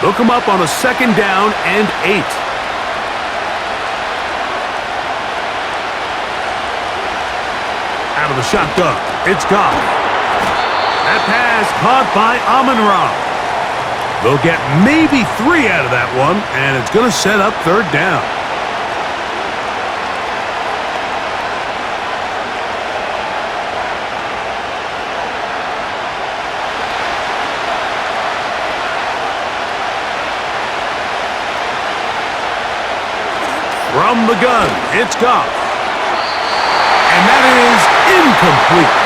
They'll come up on a 2nd down and 8. Out of the shotgun, it's Goff. That pass caught by Amon-Ra. They'll get maybe 3 out of that one, and it's going to set up 3rd down. From the gun, it's Goff. And that is incomplete.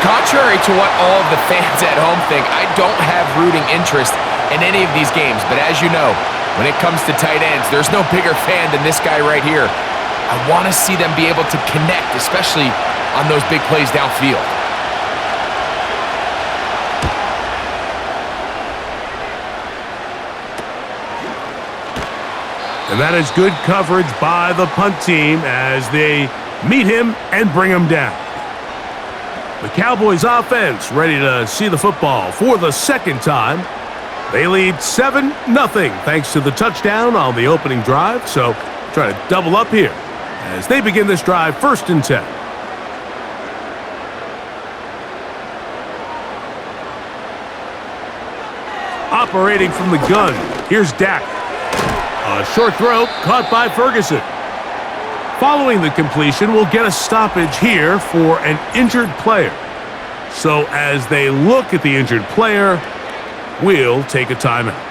Contrary to what all of the fans at home think, I don't have rooting interest in any of these games. But as you know, when it comes to tight ends, there's no bigger fan than this guy right here. I want to see them be able to connect, especially on those big plays downfield. And that is good coverage by the punt team as they meet him and bring him down. The Cowboys offense ready to see the football for the 2nd time. They lead 7-0 thanks to the touchdown on the opening drive. So try to double up here as they begin this drive 1st and 10. Operating from the gun, here's Dak. A short throw caught by Ferguson. Following the completion, we'll get a stoppage here for an injured player. So as they look at the injured player, we'll take a timeout.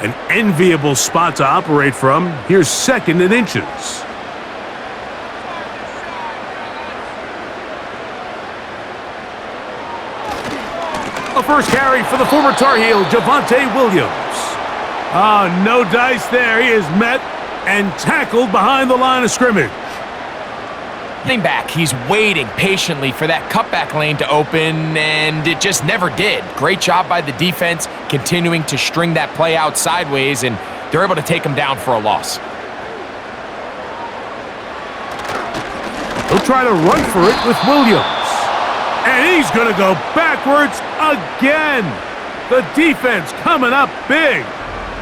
An enviable spot to operate from. Here's 2nd and inches. A first carry for the former Tar Heel, Javonte Williams. No dice there. He is met and tackled behind the line of scrimmage. Running back, he's waiting patiently for that cutback lane to open, and it just never did. Great job by the defense, continuing to string that play out sideways, and they're able to take him down for a loss. He'll try to run for it with Williams. And he's going to go backwards again. The defense coming up big,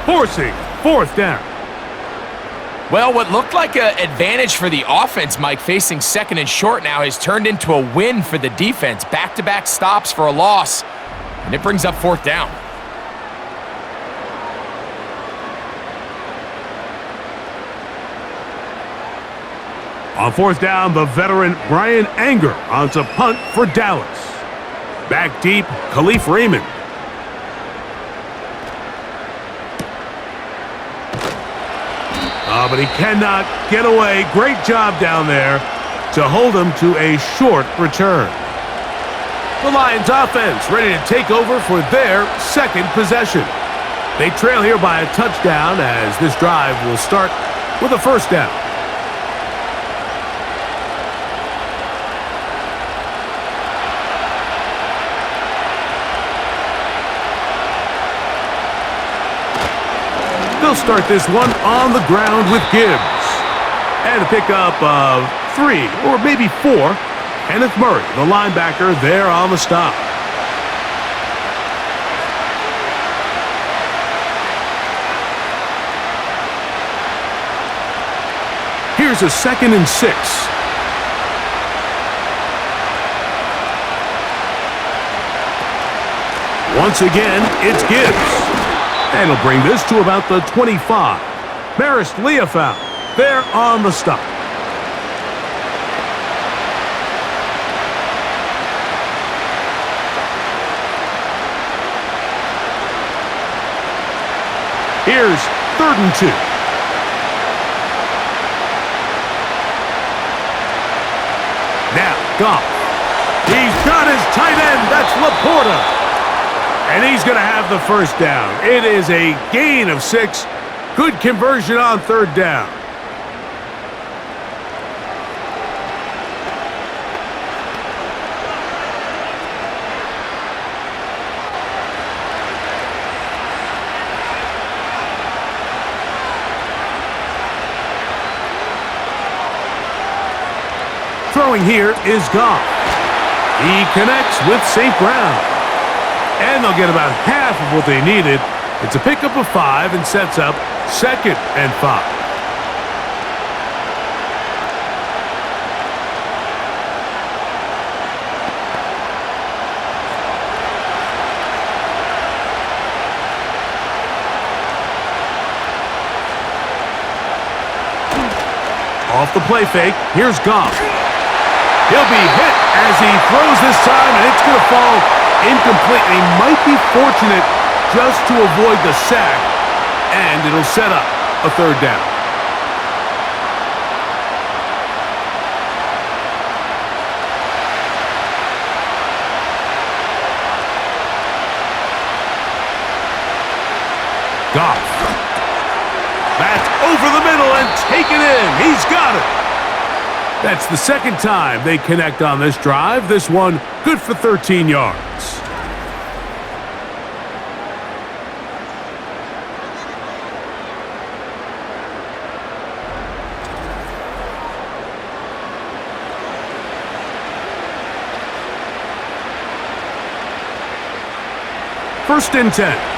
forcing 4th down. Well, what looked like an advantage for the offense, Mike, facing 2nd and short now, has turned into a win for the defense. Back-to-back stops for a loss, and it brings up 4th down. On 4th down, the veteran Brian Anger onto punt for Dallas. Back deep, Khalif Raymond. But he cannot get away. Great job down there to hold him to a short return. The Lions offense ready to take over for their 2nd possession. They trail here by a touchdown as this drive will start with a 1st down. They'll start this one on the ground with Gibbs. And a pickup of 3 or maybe 4. Kenneth Murray, the linebacker, there on the stop. Here's a 2nd and 6. Once again, it's Gibbs. And he'll bring this to about the 25. Maris Leofau there on the stop. Here's 3rd and 2. Now, Goff. He's got his tight end. That's Laporta. And he's going to have the 1st down. It is a gain of 6. Good conversion on 3rd down. Throwing here is Goff. He connects with St. Brown. And they'll get about half of what they needed. It's a pickup of 5 and sets up 2nd and 5. Off the play fake, here's Goff. He'll be hit as he throws this time, and it's going to fall incomplete. And he might be fortunate just to avoid the sack, and it'll set up a 3rd down. Goff. That's over the middle and taken in. He's got it. That's the 2nd time they connect on this drive. This one good for 13 yards. First and 10.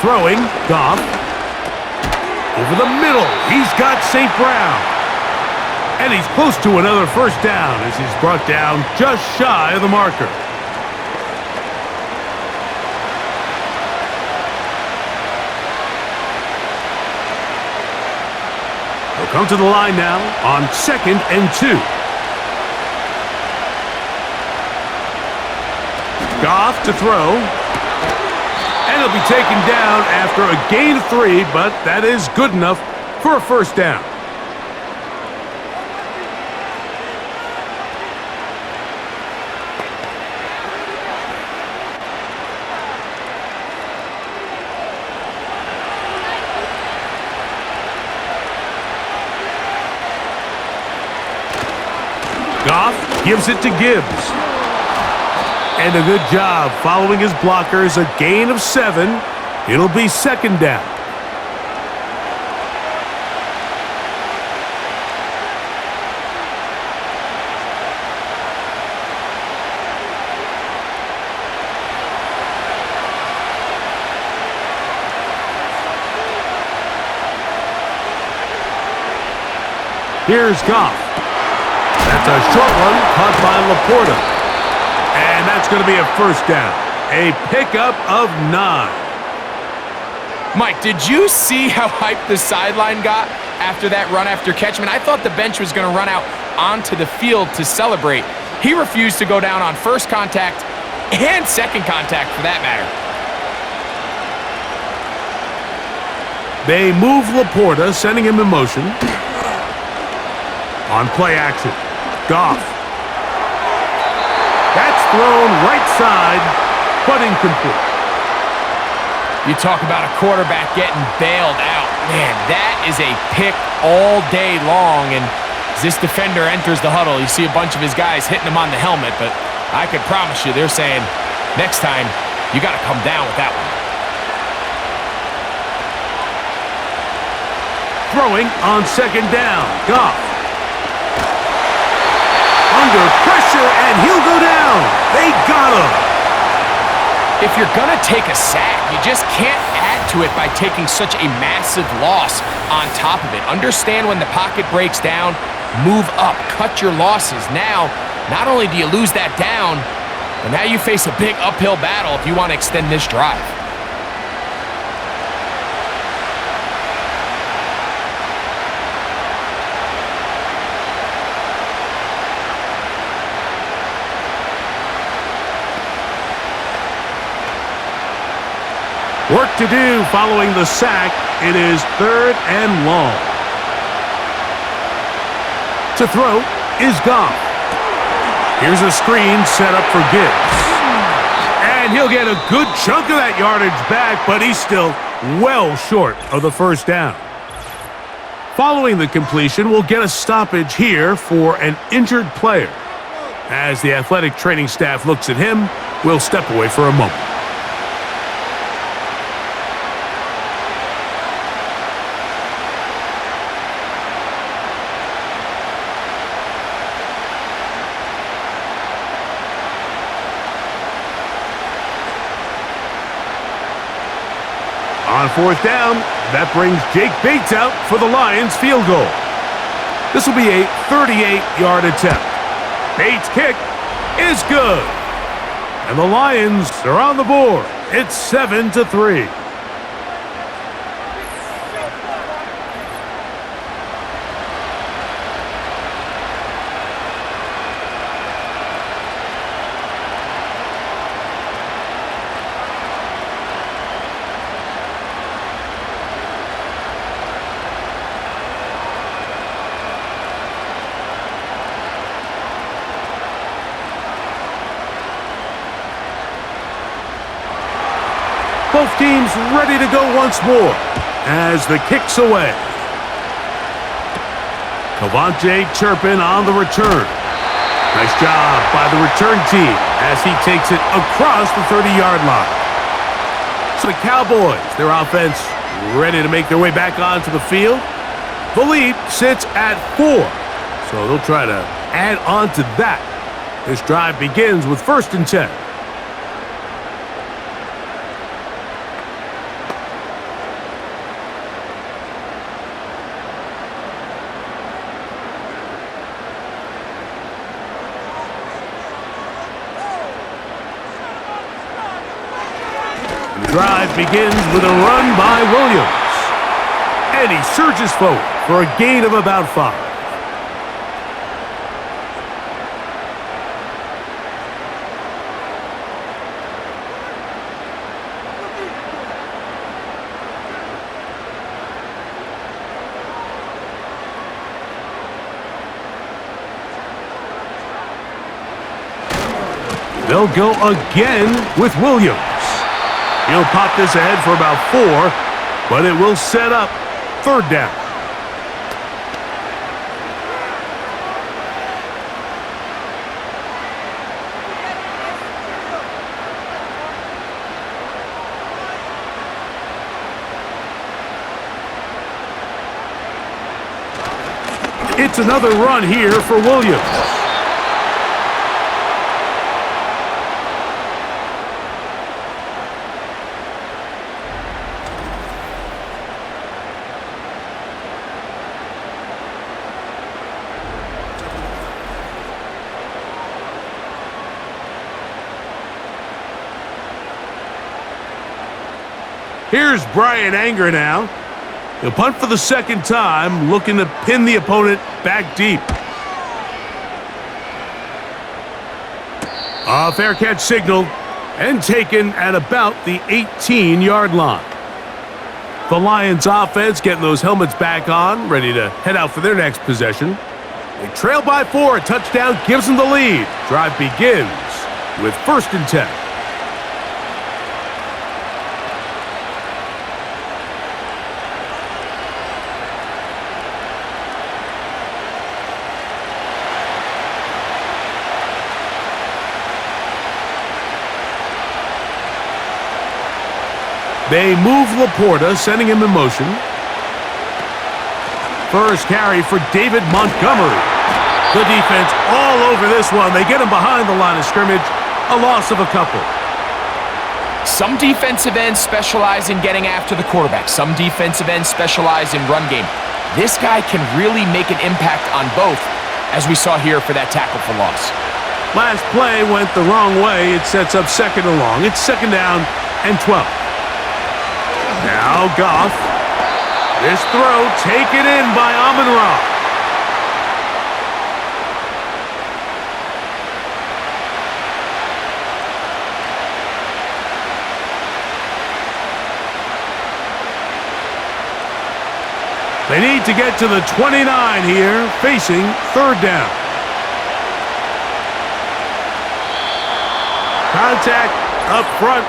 Throwing, Goff. Over the middle, he's got St. Brown. And he's close to another 1st down as he's brought down just shy of the marker. He'll come to the line now on 2nd and 2. Goff to throw. And he'll be taken down after a gain of 3, but that is good enough for a 1st down. Goff gives it to Gibbs. And a good job following his blockers. A gain of 7. It'll be 2nd down. Here's Goff. That's a short one caught by Laporta. And that's going to be a 1st down. A pickup of 9. Mike, did you see how hyped the sideline got after that run after catch? I mean, I thought the bench was going to run out onto the field to celebrate. He refused to go down on 1st contact and 2nd contact for that matter. They move Laporta, sending him in motion. On play action, Goff. That's thrown right side, but incomplete. You talk about a quarterback getting bailed out. Man, that is a pick all day long. And as this defender enters the huddle, you see a bunch of his guys hitting him on the helmet. But I could promise you, they're saying, next time, you got to come down with that one. Throwing on 2nd down, Goff. Under pressure, and he'll go down. They got him. If you're going to take a sack, you just can't add to it by taking such a massive loss on top of it. Understand when the pocket breaks down, move up, cut your losses. Now, not only do you lose that down, but now you face a big uphill battle if you want to extend this drive. Work to do following the sack. It is 3rd and long. To throw is Goff. Here's a screen set up for Gibbs. And he'll get a good chunk of that yardage back, but he's still well short of the 1st down. Following the completion, we'll get a stoppage here for an injured player. As the athletic training staff looks at him, we'll step away for a moment. fourth down. That brings Jake Bates out for the Lions field goal. This will be a 38-yard attempt. Bates' kick is good. And the Lions are on the board. It's 7-3. Both teams ready to go once more as the kick's away. Cavante Turpin on the return. Nice job by the return team as he takes it across the 30-yard line. So the Cowboys, their offense ready to make their way back onto the field. The lead sits at 4, so they'll try to add on to that. This drive begins with 1st and 10. The drive begins with a run by Williams. And he surges forward for a gain of about 5. They'll go again with Williams. He'll pop this ahead for about 4, but it will set up 3rd down. It's another run here for Williams. Here's Brian Anger now. He'll punt for the 2nd time, looking to pin the opponent back deep. A fair catch signaled and taken at about the 18-yard line. The Lions offense getting those helmets back on, ready to head out for their next possession. They trail by 4. A touchdown gives them the lead. Drive begins with 1st and 10. They move Laporta, sending him in motion. First carry for David Montgomery. The defense all over this one. They get him behind the line of scrimmage. A loss of a couple. Some defensive ends specialize in getting after the quarterback. Some defensive ends specialize in run game. This guy can really make an impact on both, as we saw here for that tackle for loss. Last play went the wrong way. It sets up 2nd and long. It's 2nd down and 12. Now Goff. This throw taken in by Amon-Ra. They need to get to the 29 here, facing 3rd down. Contact up front.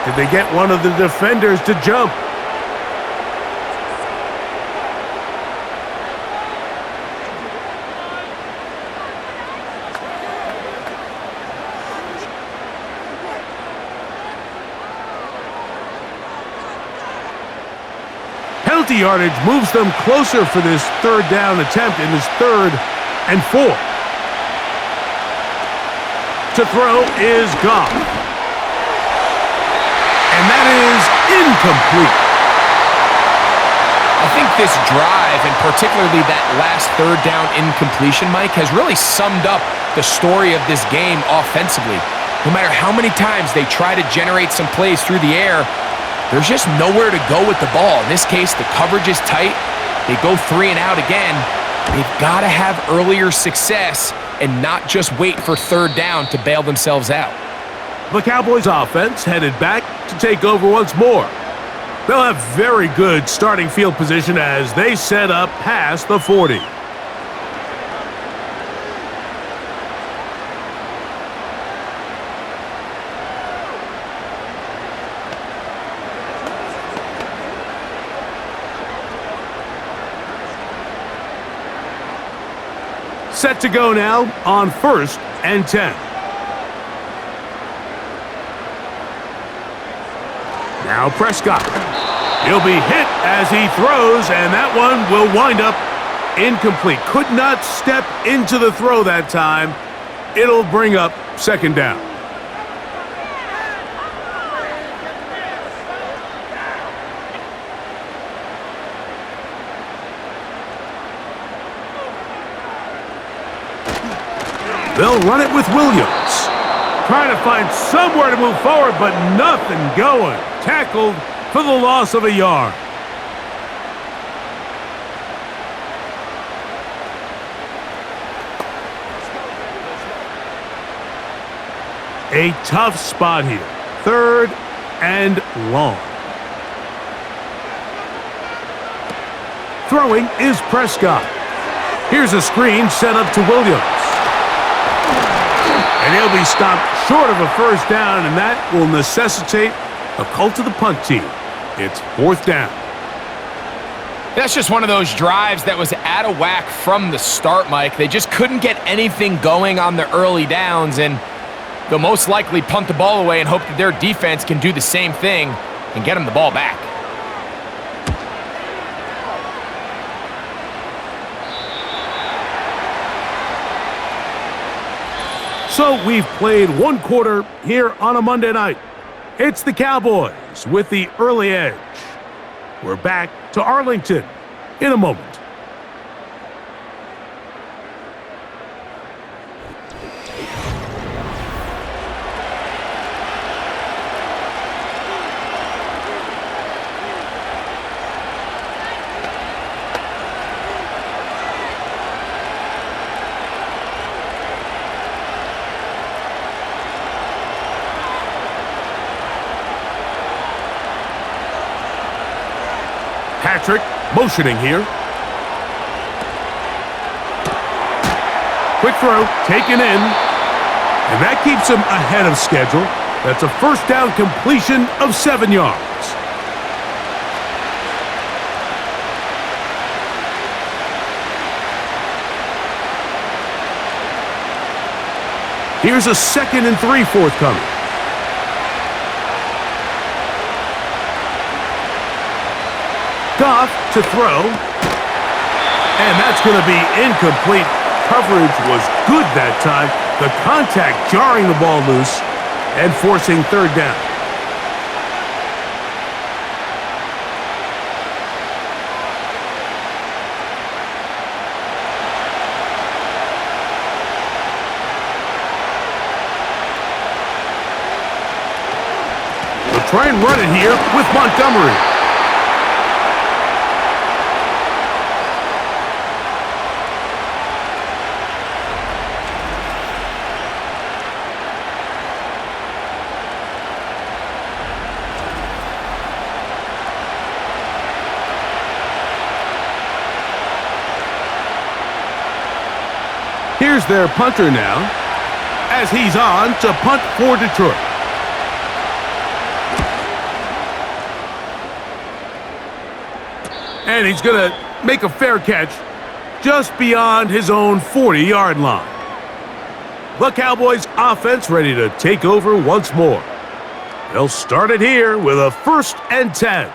Did they get one of the defenders to jump? Penalty yardage moves them closer for this 3rd down attempt in this 3rd and 4. To throw is Goff. And that is incomplete. think this drive, and particularly that last third down incompletion, Mike, has really summed up the story of this game offensively. No matter how many times they try to generate some plays through the air, there's just nowhere to go with the ball. In this case, the coverage is tight. They go 3 and out again. They've got to have earlier success and not just wait for third down to bail themselves out. The Cowboys offense headed back to take over once more. They'll have very good starting field position as they set up past the 40. Set to go now on 1st and 10. Now Prescott. He'll be hit as he throws, and that one will wind up incomplete. Could not step into the throw that time. It'll bring up 2nd down. They'll run it with Williams. Trying to find somewhere to move forward, but nothing going. Tackled for the loss of a yard. A tough spot here. 3rd and long. Throwing is Prescott. Here's a screen set up to Williams. And he'll be stopped short of a 1st down, and that will necessitate a call to the punt team. It's 4th down. That's just one of those drives that was out of whack from the start, Mike. They just couldn't get anything going on the early downs, and they'll most likely punt the ball away and hope that their defense can do the same thing and get them the ball back. So we've played 1 quarter here on a Monday night. It's the Cowboys with the early edge. We're back to Arlington in a moment. Patrick motioning here. Quick throw, taken in. And that keeps him ahead of schedule. That's a 1st down completion of 7 yards. Here's a 2nd and 3 forthcoming. Goff to throw, and that's going to be incomplete. Coverage was good that time. The contact jarring the ball loose and forcing 3rd down. They'll try and run it here with Montgomery. Here's their punter now, as he's on to punt for Detroit. And he's going to make a fair catch just beyond his own 40-yard line. The Cowboys offense ready to take over once more. They'll start it here with a 1st and 10.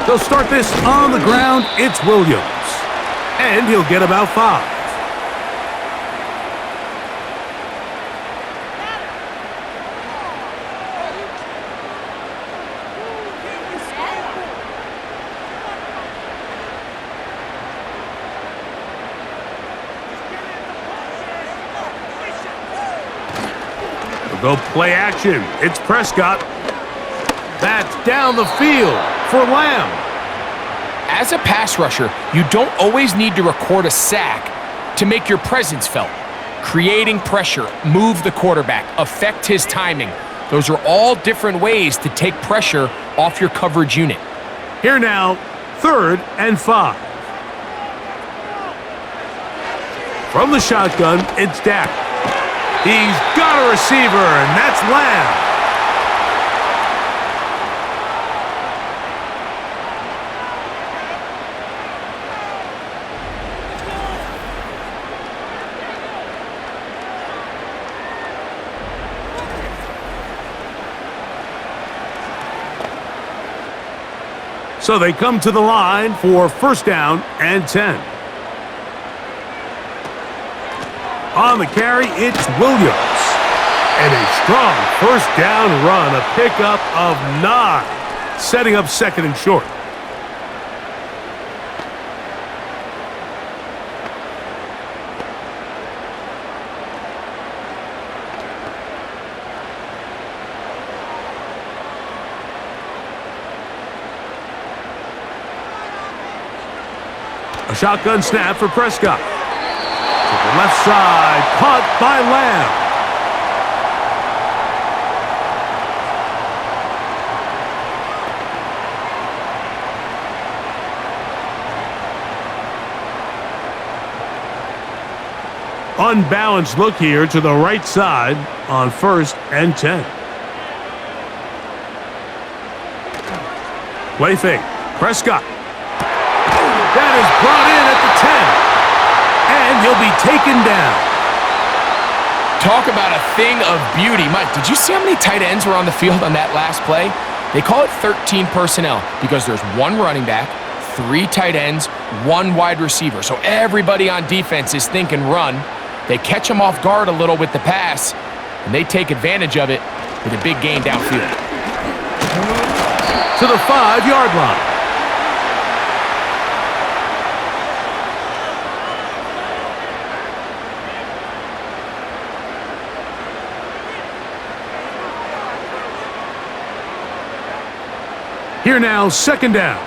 They'll start this on the ground. It's Williams. And he'll get about 5. They'll go play action. It's Prescott. That's down the field for Lamb. As a pass rusher, you don't always need to record a sack to make your presence felt. Creating pressure, move the quarterback, affect his timing. Those are all different ways to take pressure off your coverage unit. Here now, 3rd and 5. From the shotgun, it's Dak. He's got a receiver, and that's Lamb. So they come to the line for 1st down and 10. On the carry, it's Williams. And a strong 1st down run, a pickup of 9, setting up 2nd and short. A shotgun snap for Prescott. To the left side, caught by Lamb. Unbalanced look here to the right side on 1st and 10. Play fake. Prescott. That is brought in at the 10. And he'll be taken down. Talk about a thing of beauty. Mike, did you see how many tight ends were on the field on that last play? They call it 13 personnel because there's 1 running back, 3 tight ends, 1 wide receiver. So everybody on defense is thinking run. They catch them off guard a little with the pass, and they take advantage of it with a big gain downfield. To the 5-yard line. Here now, 2nd down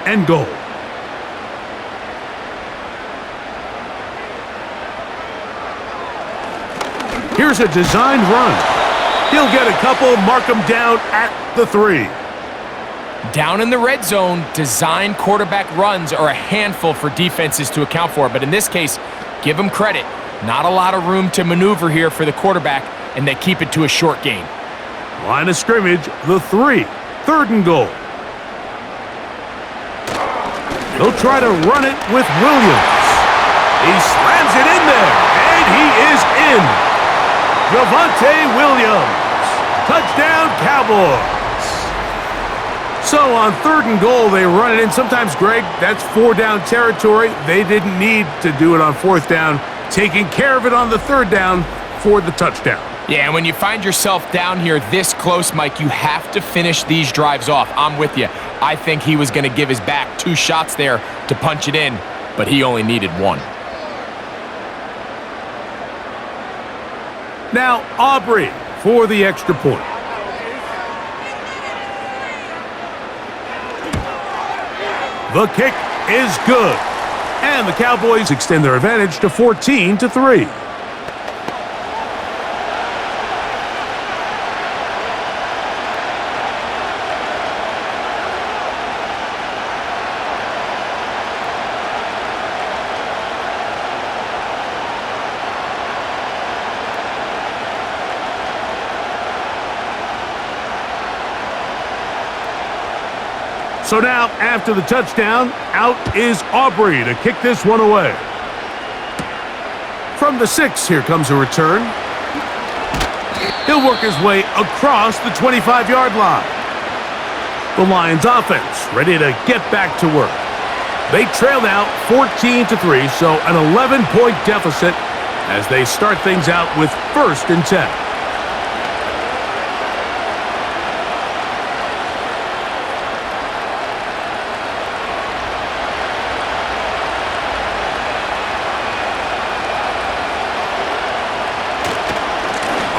and goal. Here's a designed run. He'll get a couple, mark him down at the 3. Down in the red zone, designed quarterback runs are a handful for defenses to account for. But in this case, give them credit. Not a lot of room to maneuver here for the quarterback, and they keep it to a short gain. Line of scrimmage, the 3. 3rd and goal. They'll try to run it with Williams. He slams it in there, and he is in. Javonte Williams. Touchdown, Cowboys. So on 3rd and goal, they run it in. Sometimes, Greg, that's 4-down territory. They didn't need to do it on 4th down. Taking care of it on the 3rd down for the touchdown. Yeah, and when you find yourself down here this close, Mike, you have to finish these drives off. I'm with you. I think he was going to give his back 2 shots there to punch it in, but he only needed 1. Now Aubrey for the extra point. The kick is good. And the Cowboys extend their advantage to 14-3. So now, after the touchdown, out is Aubrey to kick this one away. From the 6, here comes a return. He'll work his way across the 25-yard line. The Lions offense ready to get back to work. They trail now 14-3, so an 11-point deficit as they start things out with 1st and 10.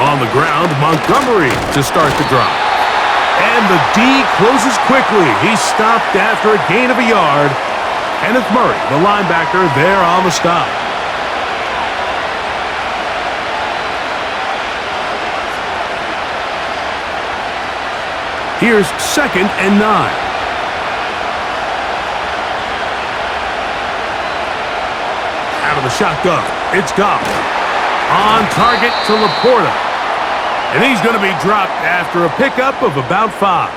On the ground, Montgomery to start the drive. And the D closes quickly. He's stopped after a gain of a yard. And it's Murray, the linebacker, there on the stop. Here's 2nd and 9. Out of the shotgun, it's Goff. On target to Laporta. And he's going to be dropped after a pickup of about 5.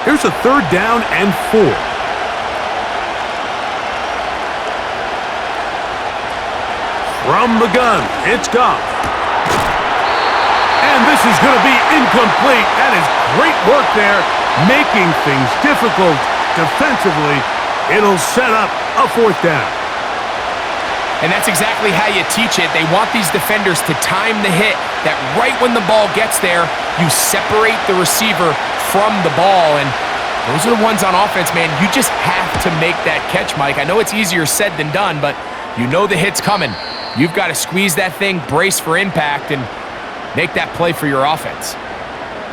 Here's a 3rd down and 4. From the gun, it's Goff. And this is going to be incomplete. That is great work there, making things difficult defensively. It'll set up a 4th down. And that's exactly how you teach it. They want these defenders to time the hit, that right when the ball gets there, you separate the receiver from the ball. And those are the ones on offense, man. You just have to make that catch, Mike. I know it's easier said than done, but you know the hit's coming. You've got to squeeze that thing, brace for impact, and make that play for your offense.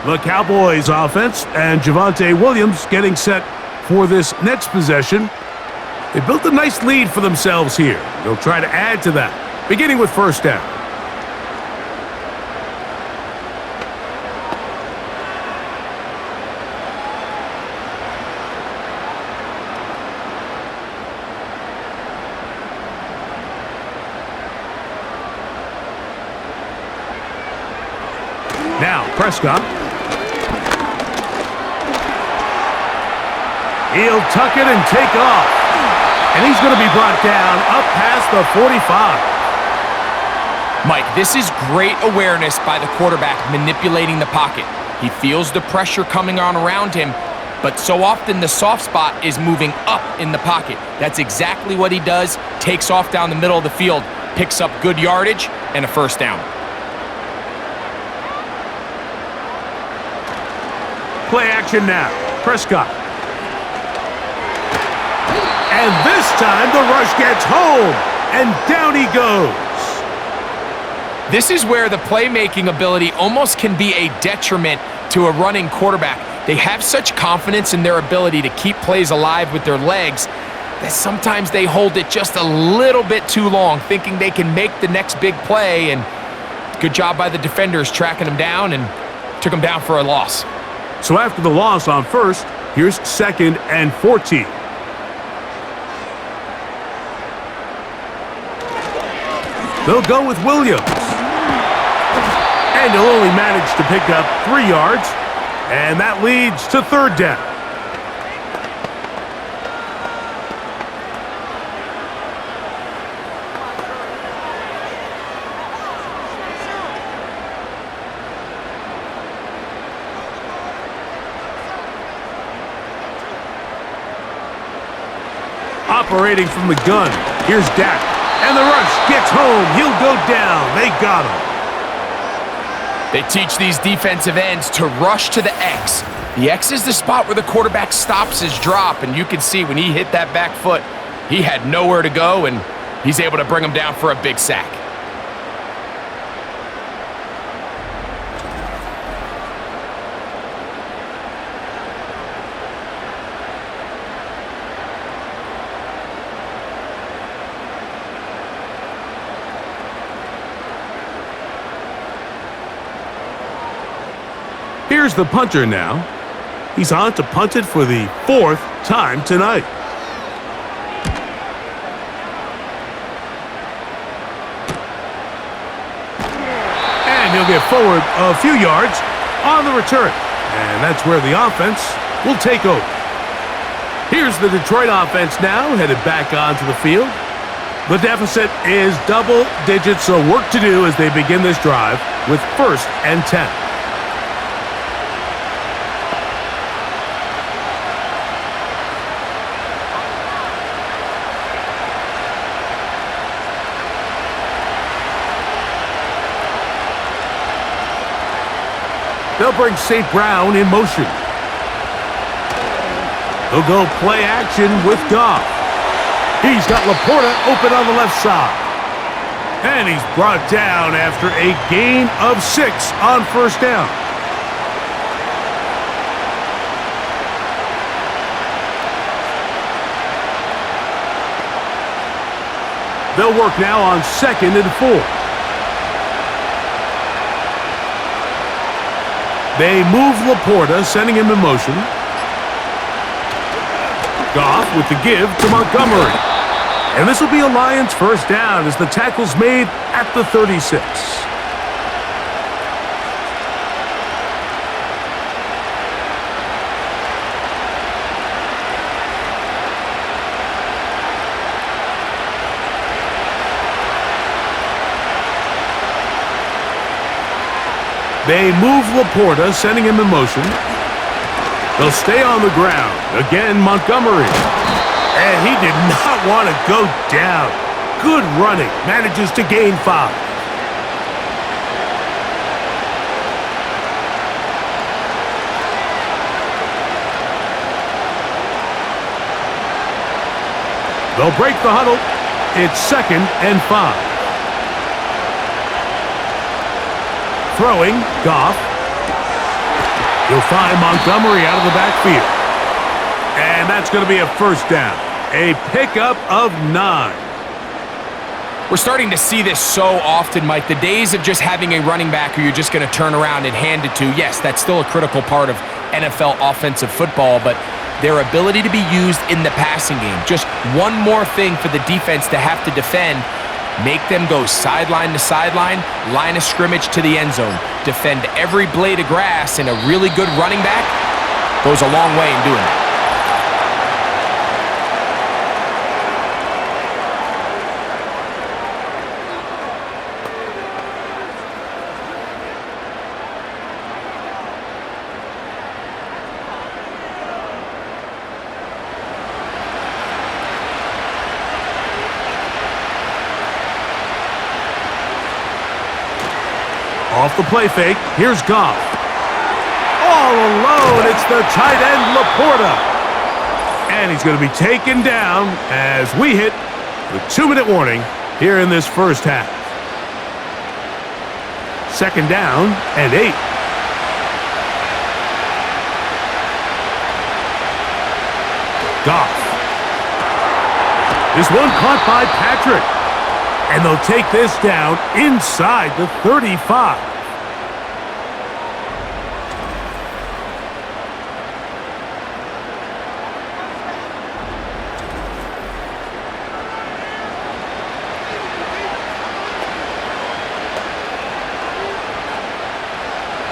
The Cowboys offense and Javonte Williams getting set for this next possession. They built a nice lead for themselves here. They'll try to add to that, beginning with 1st down. Now, Prescott. He'll tuck it and take off. And he's going to be brought down up past the 45. Mike, this is great awareness by the quarterback manipulating the pocket. He feels the pressure coming on around him, but so often the soft spot is moving up in the pocket. That's exactly what he does. Takes off down the middle of the field, picks up good yardage, and a 1st down. Play action now. Prescott. And this time the rush gets home. And down he goes. This is where the playmaking ability almost can be a detriment to a running quarterback. They have such confidence in their ability to keep plays alive with their legs that sometimes they hold it just a little bit too long, thinking they can make the next big play. And good job by the defenders tracking him down and took him down for a loss. So after the loss on 1st, here's 2nd and 14. They'll go with Williams. And he'll only manage to pick up 3 yards. And that leads to 3rd down. Operating from the gun, here's Dak. And the rush gets home. He'll go down. They got him. They teach these defensive ends to rush to the X. The X is the spot where the quarterback stops his drop, and you can see when he hit that back foot, he had nowhere to go, and he's able to bring him down for a big sack. Here's the punter now. He's on to punt it for the 4th time tonight. And he'll get forward a few yards on the return. And that's where the offense will take over. Here's the Detroit offense now, headed back onto the field. The deficit is double digits, so work to do as they begin this drive with 1st and 10. They'll bring St. Brown in motion. They'll go play action with Goff. He's got Laporta open on the left side. And he's brought down after a gain of 6 on 1st down. They'll work now on 2nd and 4. They move Laporta, sending him in motion. Goff with the give to Montgomery. And this will be a Lions 1st down as the tackle's made at the 36. They move Laporta, sending him in motion. They'll stay on the ground. Again, Montgomery. And he did not want to go down. Good running. Manages to gain 5. They'll break the huddle. It's 2nd and 5. Throwing, Goff. He'll find Montgomery out of the backfield. And that's going to be a 1st down. A pickup of 9. We're starting to see this so often, Mike. The days of just having a running back who you're just going to turn around and hand it to, yes, that's still a critical part of NFL offensive football, but their ability to be used in the passing game. Just one more thing for the defense to have to defend. Make them go sideline to sideline, line of scrimmage to the end zone. Defend every blade of grass, and a really good running back goes a long way in doing that. Off the play fake, here's Goff. All alone, it's the tight end Laporta. And he's going to be taken down as we hit the 2-minute warning here in this 1st half. 2nd down and 8. Goff. This one caught by Patrick. And they'll take this down inside the 35.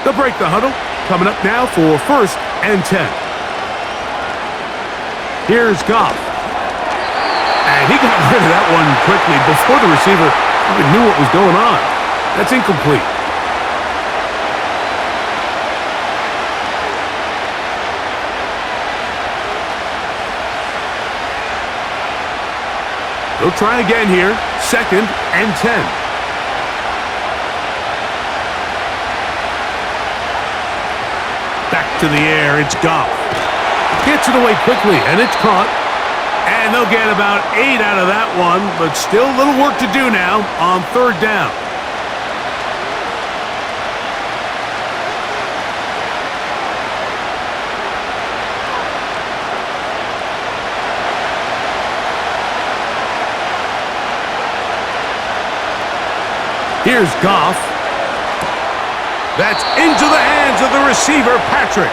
They'll break the huddle. Coming up now for 1st and 10. Here's Goff. And he got rid of that one quickly before the receiver even knew what was going on. That's incomplete. They'll try again here. 2nd and 10. Back to the air. It's Goff. Gets it away quickly, and it's caught. And they'll get about 8 out of that one, but still a little work to do now on 3rd down. Here's Goff. That's into the hands of the receiver, Patrick.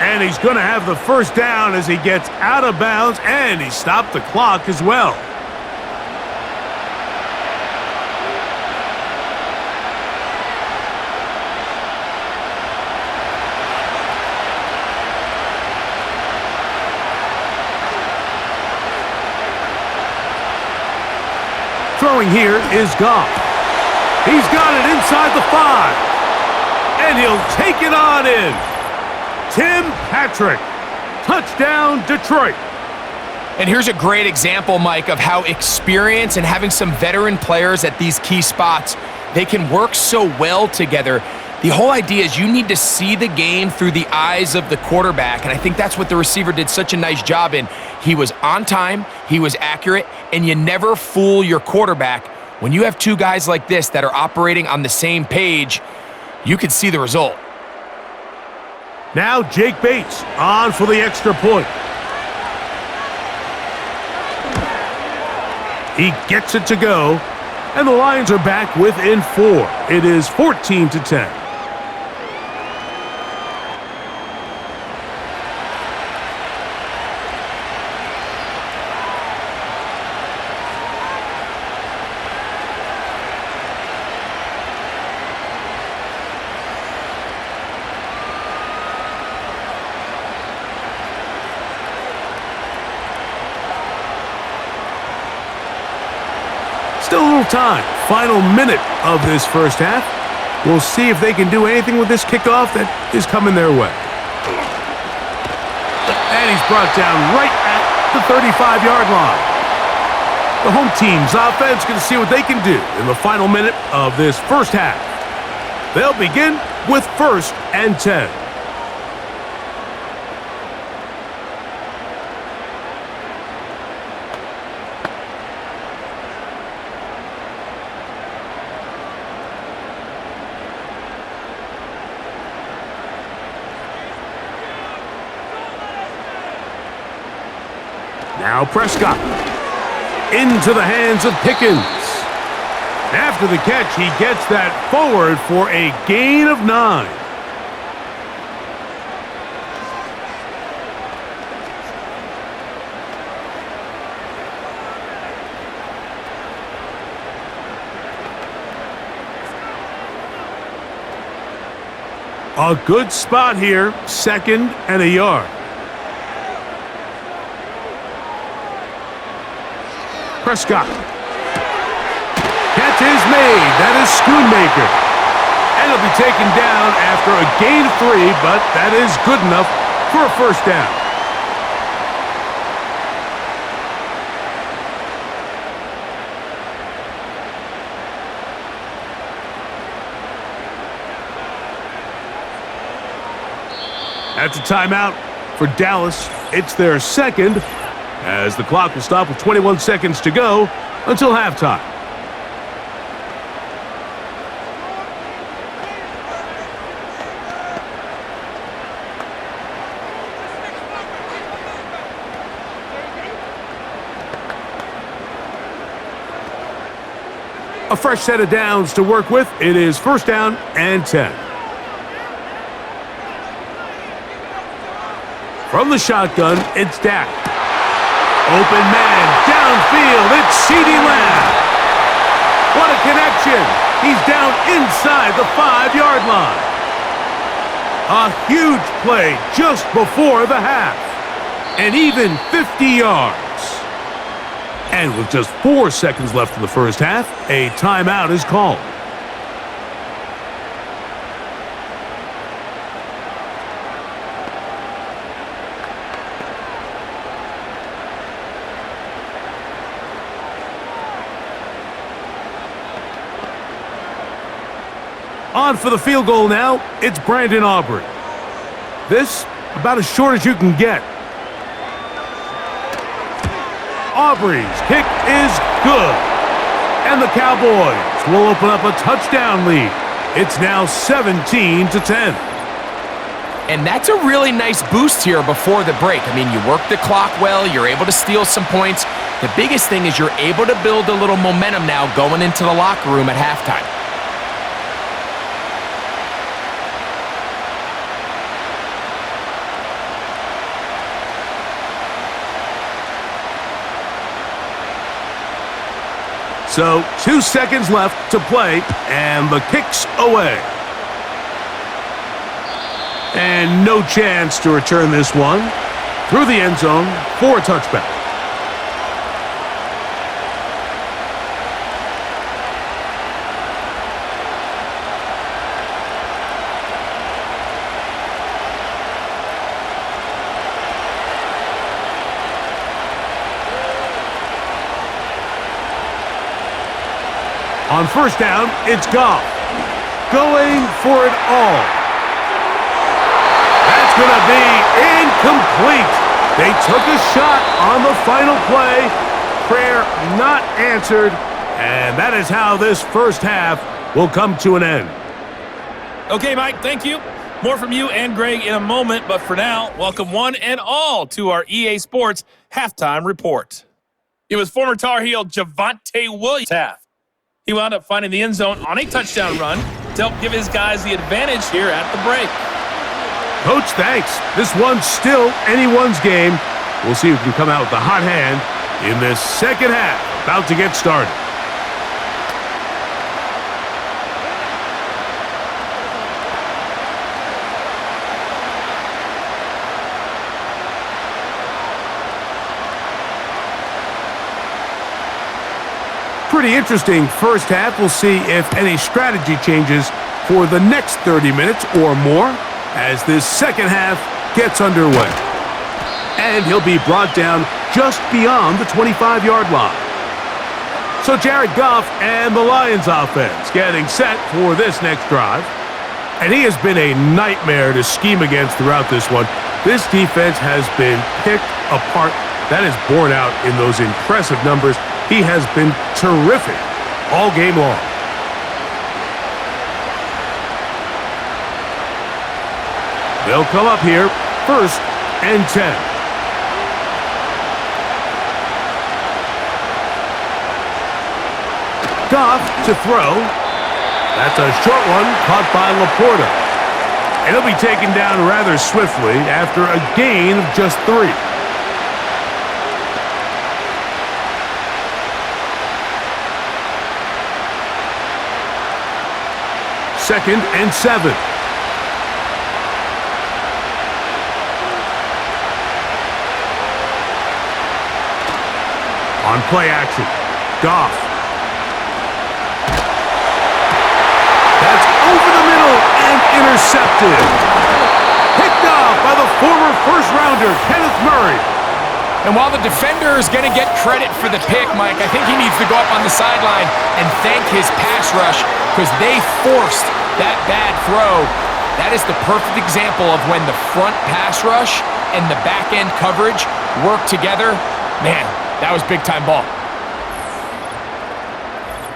And he's going to have the 1st down as he gets out of bounds, and he stopped the clock as well. Throwing here is Goff. He's got it inside the 5. And he'll take it on in. Tim Patrick. Touchdown, Detroit. And here's a great example, Mike, of how experience and having some veteran players at these key spots, they can work so well together. The whole idea is you need to see the game through the eyes of the quarterback, and I think that's what the receiver did such a nice job in. He was on time, he was accurate, and you never fool your quarterback. When you have two guys like this that are operating on the same page, you can see the result. Now Jake Bates on for the extra point. He gets it to go, and the Lions are back within 4. It is 14-10. Still a little time. Final minute of this first half. We'll see if they can do anything with this kickoff that is coming their way. And he's brought down right at the 35-yard line. The home team's offense going to see what they can do in the final minute of this first half. They'll begin with 1st and 10. Now Prescott. Into the hands of Pickens. After the catch, he gets that forward for a gain of 9. A good spot here, 2nd and a yard. Prescott. Catch is made. That is Schoonmaker. And he'll be taken down after a gain of 3, but that is good enough for a first down. That's a timeout for Dallas. It's their 2nd, as the clock will stop with 21 seconds to go until halftime. A fresh set of downs to work with. It is 1st down and 10. From the shotgun, it's Dak. Open man, downfield, it's CeeDee Lamb. What a connection. He's down inside the 5-yard line. A huge play just before the half. And even 50 yards. And with just 4 seconds left in the first half, a timeout is called. On for the field goal now, it's Brandon Aubrey. This, about as short as you can get. Aubrey's kick is good. And the Cowboys will open up a touchdown lead. It's now 17-10. And that's a really nice boost here before the break. I mean, you work the clock well, you're able to steal some points. The biggest thing is you're able to build a little momentum now going into the locker room at halftime. So 2 seconds left to play, and the kick's away. And no chance to return this one through the end zone for a touchback. On first down, it's Goff. Going for it all. That's going to be incomplete. They took a shot on the final play. Prayer not answered. And that is how this first half will come to an end. Okay, Mike, thank you. More from you and Greg in a moment, but for now, welcome one and all to our EA Sports Halftime Report. It was former Tar Heel Javonte Williams half. He wound up finding the end zone on a touchdown run to help give his guys the advantage here at the break. Coach, thanks. This one's still anyone's game. We'll see who can come out with the hot hand in this second half. About to get started. Pretty interesting first half. We'll see if any strategy changes for the next 30 minutes or more as this second half gets underway. And he'll be brought down just beyond the 25-yard line. So Jared Goff and the Lions offense getting set for this next drive. And he has been a nightmare to scheme against throughout this one. This defense has been picked apart. That is borne out in those impressive numbers. He has been terrific all game long. They'll come up here, 1st and 10. Goff to throw. That's a short one caught by Laporta. And he'll be taken down rather swiftly after a gain of just 3. Second and 7. On play action, Goff. That's over the middle and intercepted. Picked off by the former first-rounder, Kenneth Murray. And while the defender is going to get credit for the pick, Mike, I think he needs to go up on the sideline and thank his pass rush because they forced that bad throw. That is the perfect example of when the front pass rush and the back-end coverage work together. Man, that was big-time ball.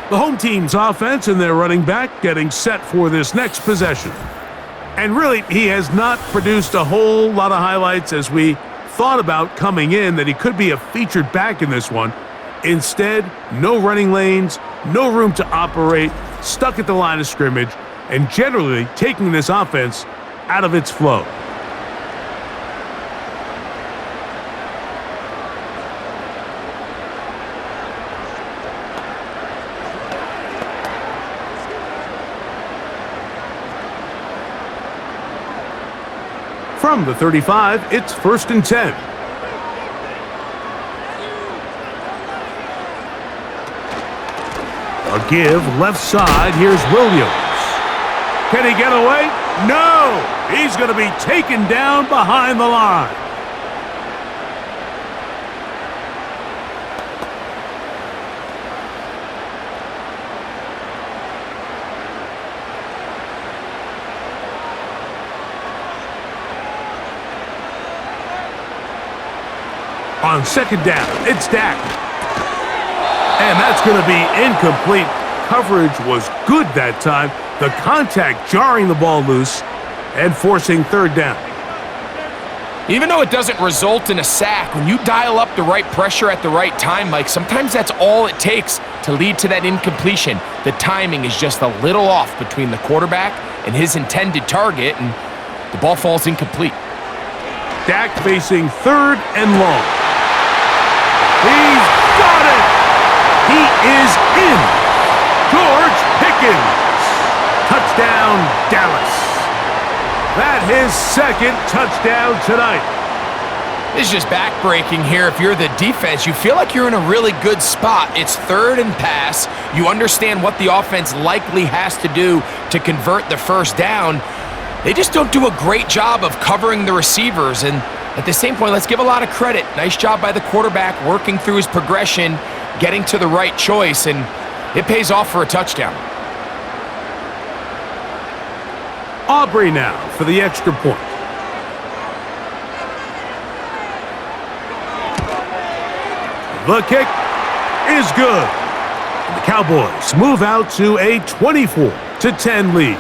The home team's offense and their running back getting set for this next possession. And really, he has not produced a whole lot of highlights as we thought about coming in that he could be a featured back in this one. Instead, no running lanes, no room to operate, stuck at the line of scrimmage, and generally taking this offense out of its flow. From the 35, it's 1st and 10. A give left side. Here's Williams. Can he get away? No! He's going to be taken down behind the line. On 2nd down, it's Dak. And that's going to be incomplete. Coverage was good that time. The contact jarring the ball loose and forcing 3rd down. Even though it doesn't result in a sack, when you dial up the right pressure at the right time, Mike, sometimes that's all it takes to lead to that incompletion. The timing is just a little off between the quarterback and his intended target, and the ball falls incomplete. Dak facing 3rd and long. He's got it! He is in! George Pickens! Touchdown, Dallas. That his 2nd touchdown tonight. This is just backbreaking here. If you're the defense, you feel like you're in a really good spot. It's 3rd and pass. You understand what the offense likely has to do to convert the 1st down. They just don't do a great job of covering the receivers. And at the same point, let's give a lot of credit. Nice job by the quarterback working through his progression, getting to the right choice. And It pays off for a touchdown. Aubrey now for the extra point. The kick is good. And the Cowboys move out to a 24-10 lead.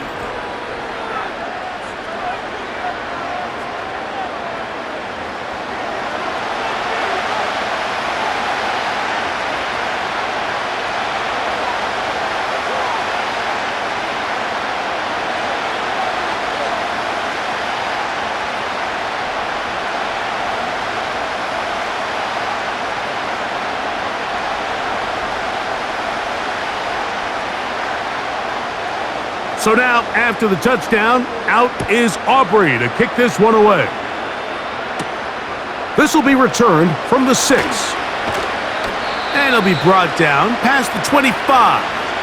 So now, after the touchdown, out is Aubrey to kick this one away. This will be returned from the 6. And it'll be brought down past the 25.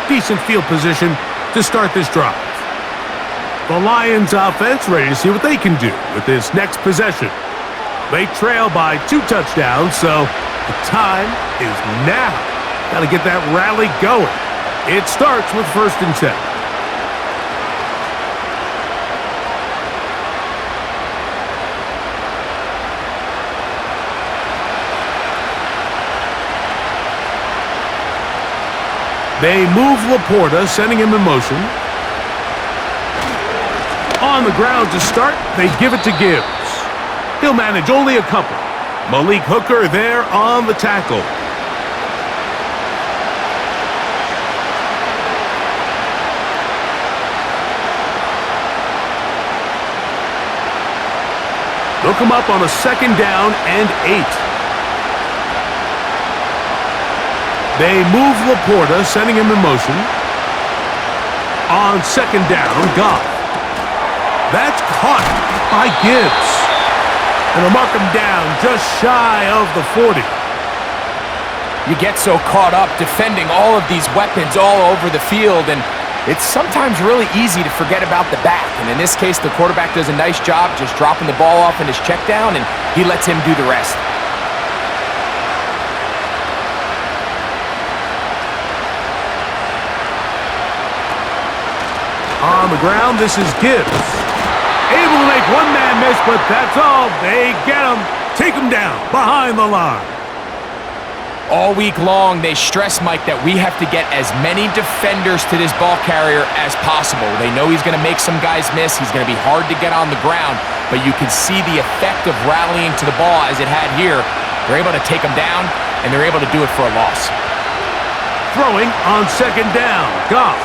Decent field position to start this drive. The Lions offense ready to see what they can do with this next possession. They trail by 2 touchdowns, so the time is now. Got to get that rally going. It starts with 1st and 10. They move Laporta, sending him in motion. On the ground to start, they give it to Gibbs. He'll manage only a couple. Malik Hooker there on the tackle. They'll come up on a 2nd down and 8. They move Laporta, sending him in motion. On 2nd down, Goff. That's caught by Gibbs. And they'll mark him down just shy of the 40. You get so caught up defending all of these weapons all over the field, and it's sometimes really easy to forget about the back. And in this case, the quarterback does a nice job just dropping the ball off in his check down, and he lets him do the rest. On the ground, this is Gibbs. Able to make one man miss, but that's all. They get him, take him down behind the line. All week long, they stress, Mike, that we have to get as many defenders to this ball carrier as possible. They know he's going to make some guys miss. He's going to be hard to get on the ground, but you can see the effect of rallying to the ball as it had here. They're able to take him down, and they're able to do it for a loss. Throwing on 2nd down, Goff.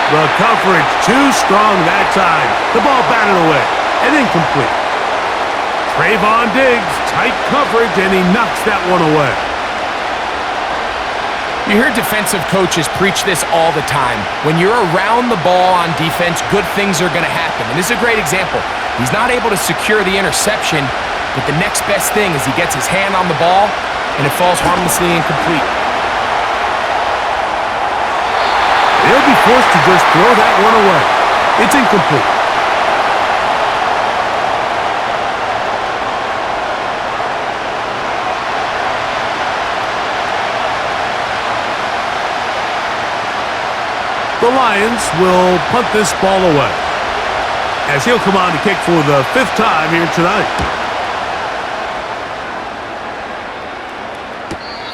The coverage too strong that time. The ball batted away and incomplete. Trayvon Diggs, tight coverage, and he knocks that one away. You hear defensive coaches preach this all the time. When you're around the ball on defense, good things are going to happen. And this is a great example. He's not able to secure the interception, but the next best thing is he gets his hand on the ball, and it falls harmlessly incomplete. They'll be forced to just throw that one away. It's incomplete. The Lions will punt this ball away, as he'll come on to kick for the 5th time here tonight.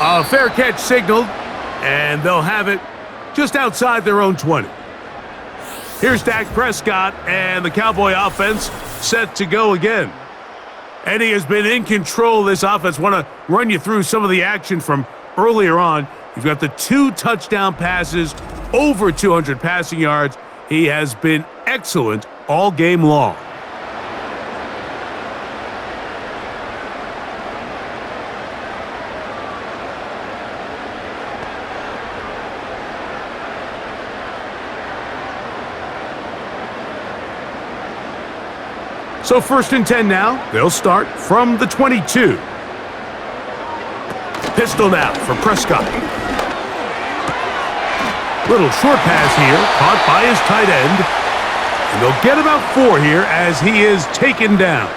A fair catch signaled, and they'll have it just outside their own 20. Here's Dak Prescott, and the Cowboy offense set to go again. And he has been in control of this offense. Want to run you through some of the action from earlier on. You've got the 2 touchdown passes, over 200 passing yards. He has been excellent all game long. So 1st and 10 now. They'll start from the 22. Pistol now for Prescott. Little short pass here, caught by his tight end. And they'll get about 4 here as he is taken down.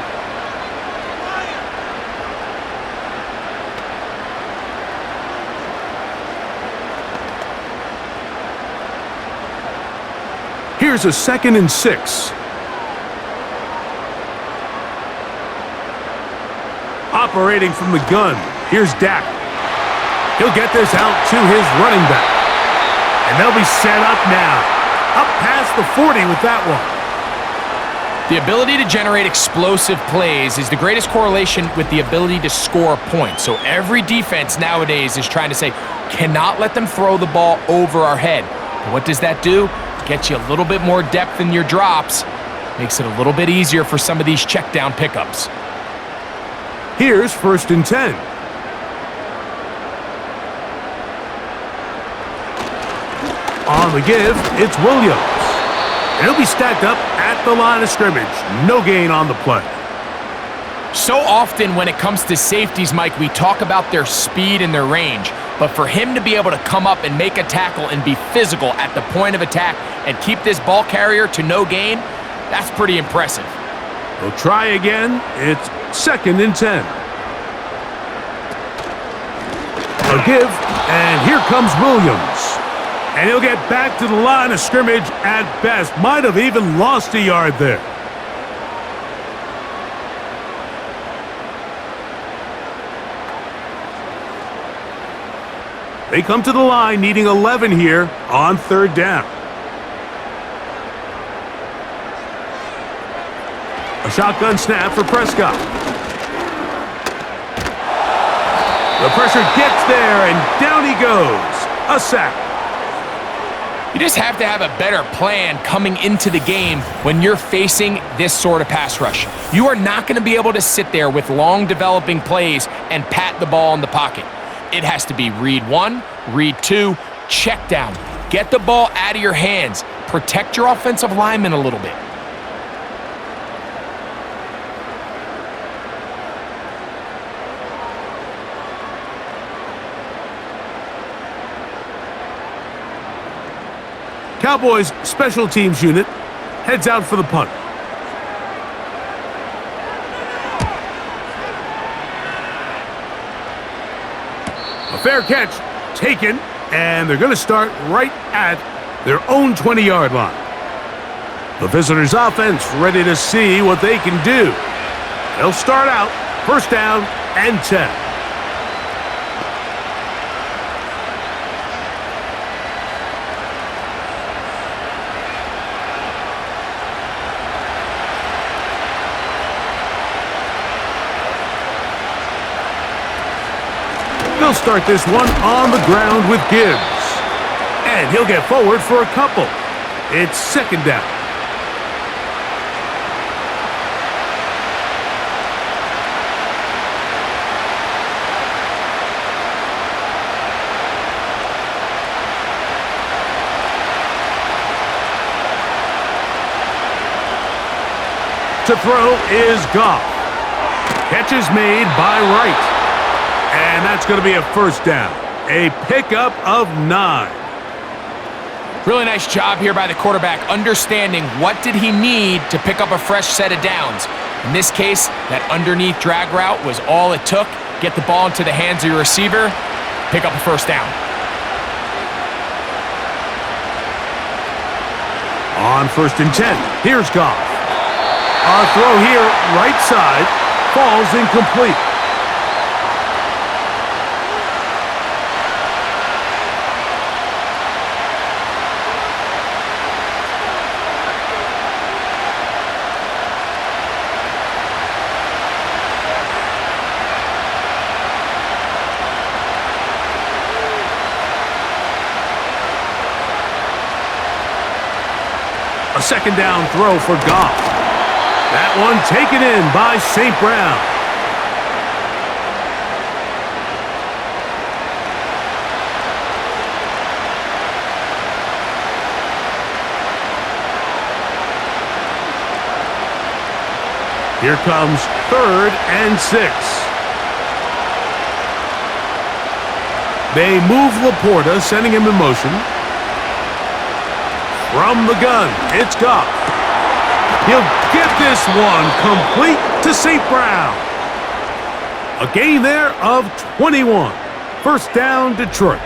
Here's a 2nd and 6. Operating from the gun, here's Dak. He'll get this out to his running back. And they'll be set up now. Up past the 40 with that one. The ability to generate explosive plays is the greatest correlation with the ability to score points. So every defense nowadays is trying to say, cannot let them throw the ball over our head. But what does that do? Gets you a little bit more depth in your drops. Makes it a little bit easier for some of these check down pickups. Here's 1st and 10. On the give, it's Williams. And he'll be stacked up at the line of scrimmage. No gain on the play. So often when it comes to safeties, Mike, we talk about their speed and their range. But for him to be able to come up and make a tackle and be physical at the point of attack and keep this ball carrier to no gain, that's pretty impressive. We'll try again. It's 2nd and 10. A give, and here comes Williams. And he'll get back to the line of scrimmage at best. Might have even lost a yard there. They come to the line needing 11 here on 3rd down. A shotgun snap for Prescott. The pressure gets there, and down he goes. A sack. You just have to have a better plan coming into the game when you're facing this sort of pass rush. You are not going to be able to sit there with long developing plays and pat the ball in the pocket. It has to be read 1, read 2, check down. Get the ball out of your hands. Protect your offensive lineman a little bit. Cowboys special teams unit heads out for the punt. A fair catch taken, and they're going to start right at their own 20-yard line. The visitors' offense ready to see what they can do. They'll start out 1st down and 10. They'll start this one on the ground with Gibbs. And he'll get forward for a couple. It's 2nd down. To throw is Goff. Catch is made by Wright. And that's going to be a 1st down. A pickup of 9. Really nice job here by the quarterback, understanding what did he need to pick up a fresh set of downs. In this case, that underneath drag route was all it took. Get the ball into the hands of your receiver, pick up a 1st down. On 1st and 10, here's Goff. Our throw here, right side, falls incomplete. A 2nd down throw for Goff. That one taken in by St. Brown. Here comes 3rd and 6. They move Laporta, sending him in motion. From the gun, it's Goff. He'll get this one complete to St. Brown. A gain there of 21. 1st down, Detroit.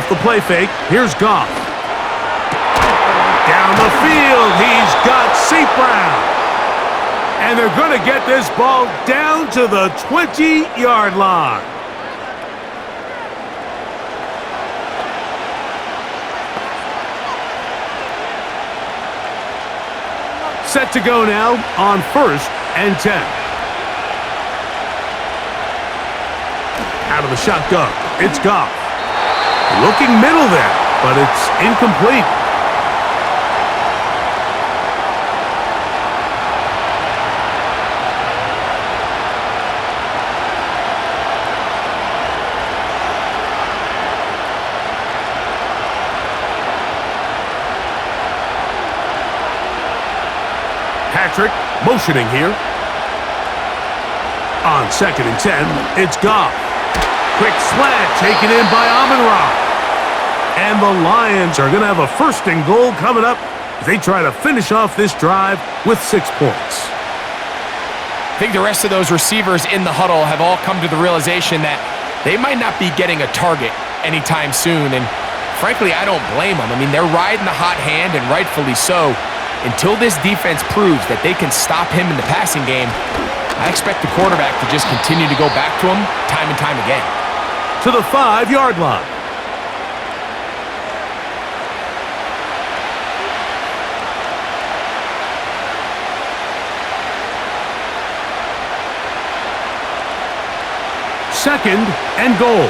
Off the play fake, here's Goff. Down the field, he's got St. Brown. And they're going to get this ball down to the 20-yard line. Set to go now on 1st and 10. Out of the shotgun, it's Goff. Looking middle there, but it's incomplete. Patrick motioning here. On 2nd and 10, it's Goff. Quick slant taken in by Amon-Ra. And the Lions are going to have a 1st and goal coming up as they try to finish off this drive with 6 points. I think the rest of those receivers in the huddle have all come to the realization that they might not be getting a target anytime soon. And frankly, I don't blame them. I mean, they're riding the hot hand, and rightfully so. Until this defense proves that they can stop him in the passing game, I expect the quarterback to just continue to go back to him time and time again. To the 5-yard line. Second and goal.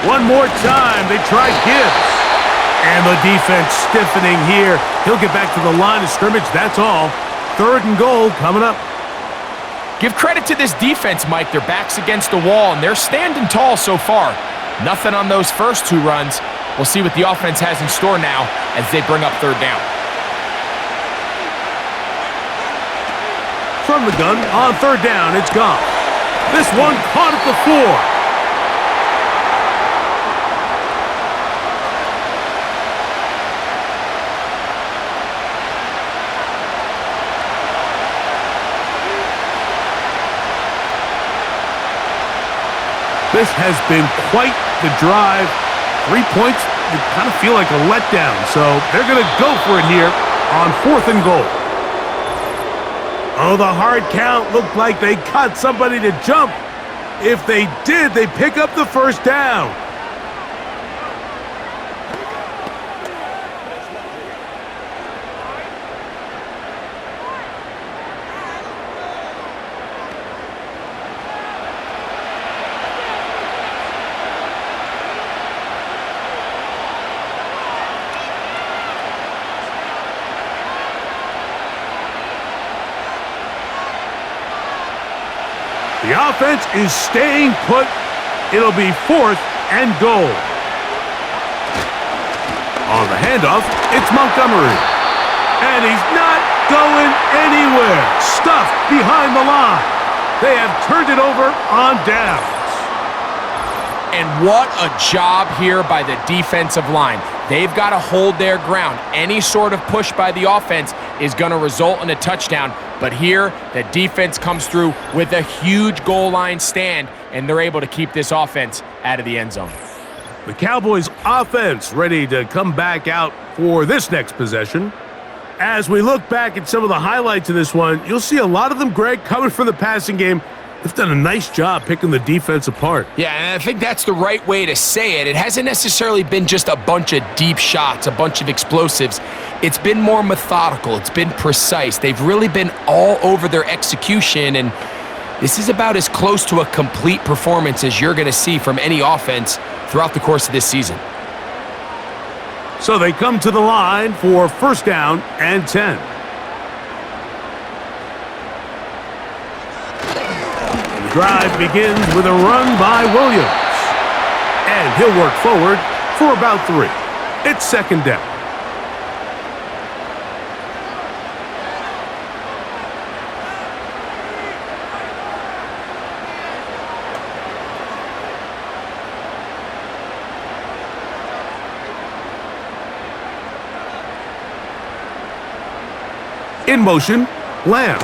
One more time, they try Gibbs. And the defense stiffening here. He'll get back to the line of scrimmage, that's all. 3rd and goal coming up. Give credit to this defense, Mike. Their back's against the wall, and they're standing tall so far. Nothing on those first 2 runs. We'll see what the offense has in store now as they bring up 3rd down. From the gun, on 3rd down, it's Goff. This one caught at the 4. This has been quite the drive. 3 points, you kind of feel like a letdown. So they're going to go for it here on 4th and goal. Oh, the hard count looked like they caught somebody to jump. If they did, they pick up the 1st down. The offense is staying put. It'll be 4th and goal. On the handoff, it's Montgomery. And he's not going anywhere. Stuffed behind the line. They have turned it over on downs. And what a job here by the defensive line. They've got to hold their ground. Any sort of push by the offense is going to result in a touchdown. But here, the defense comes through with a huge goal line stand, and they're able to keep this offense out of the end zone. The Cowboys offense ready to come back out for this next possession. As we look back at some of the highlights of this one, you'll see a lot of them, Greg, coming from the passing game. They've done a nice job picking the defense apart. Yeah, and I think that's the right way to say it. It hasn't necessarily been just a bunch of deep shots, a bunch of explosives. It's been more methodical. It's been precise. They've really been all over their execution, and this is about as close to a complete performance as you're going to see from any offense throughout the course of this season. So they come to the line for 1st down and 10. Drive begins with a run by Williams. And he'll work forward for about 3. It's 2nd down. In motion, Lamb.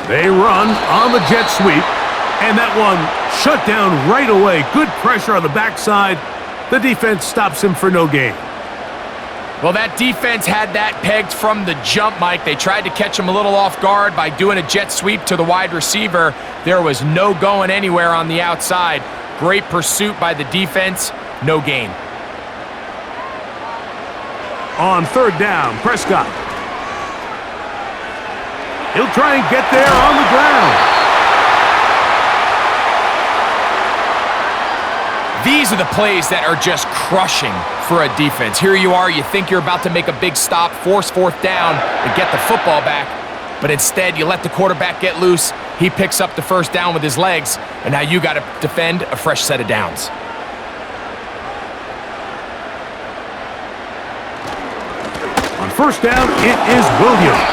They run on the jet sweep. And that one shut down right away. Good pressure on the backside. The defense stops him for no gain. Well, that defense had that pegged from the jump, Mike. They tried to catch him a little off guard by doing a jet sweep to the wide receiver. There was no going anywhere on the outside. Great pursuit by the defense. No gain. On third down, Prescott. He'll try and get there on the ground. These are the plays that are just crushing for a defense. Here you are, you think you're about to make a big stop, force fourth down, and get the football back, but instead you let the quarterback get loose. He picks up the first down with his legs, and now you got to defend a fresh set of downs. On first down, it is Williams.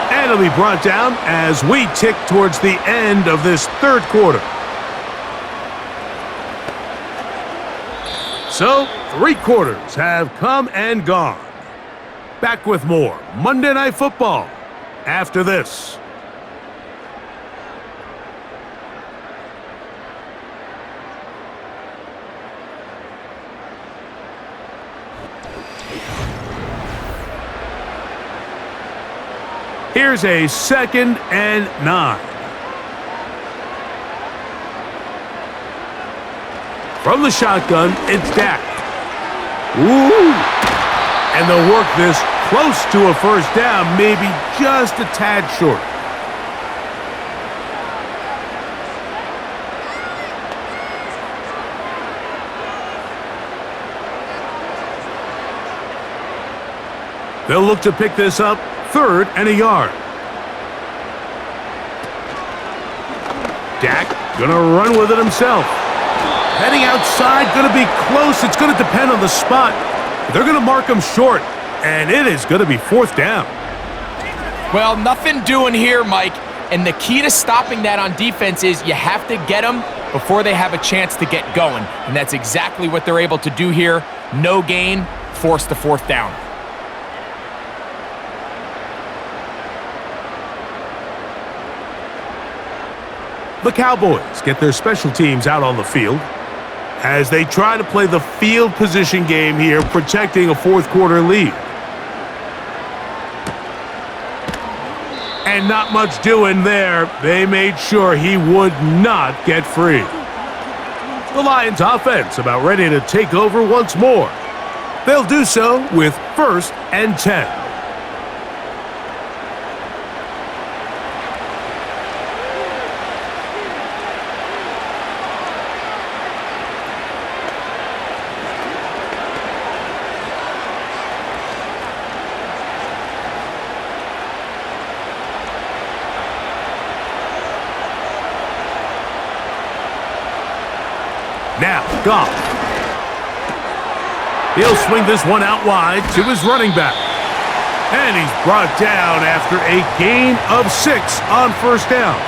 And it'll be brought down as we tick towards the end of this third quarter. So, 3 quarters have come and gone. Back with more Monday Night Football after this. Here's a 2nd and 9. From the shotgun, it's Dak. Ooh! And they'll work this close to a first down, maybe just a tad short. They'll look to pick this up, 3rd and a yard. Dak gonna run with it himself. Heading outside, going to be close. It's going to depend on the spot. They're going to mark him short, and it is going to be 4th down. Well, nothing doing here, Mike. And the key to stopping that on defense is you have to get them before they have a chance to get going. And that's exactly what they're able to do here. No gain, force the 4th down. The Cowboys get their special teams out on the field as they try to play the field position game here, protecting a 4th quarter lead. And not much doing there. They made sure he would not get free. The Lions offense about ready to take over once more. They'll do so with 1st and 10. Now, Goff. He'll swing this one out wide to his running back. And he's brought down after a gain of 6 on first down.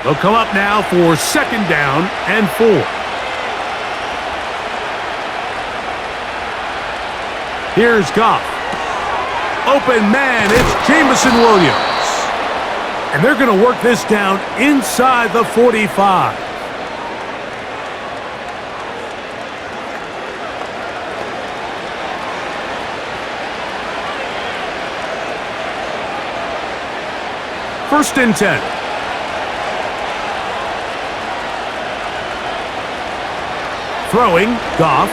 They'll come up now for 2nd down and 4. Here's Goff. Open man, it's Jameson Williams. And they're going to work this down inside the 45. First and 10. Throwing, Goff.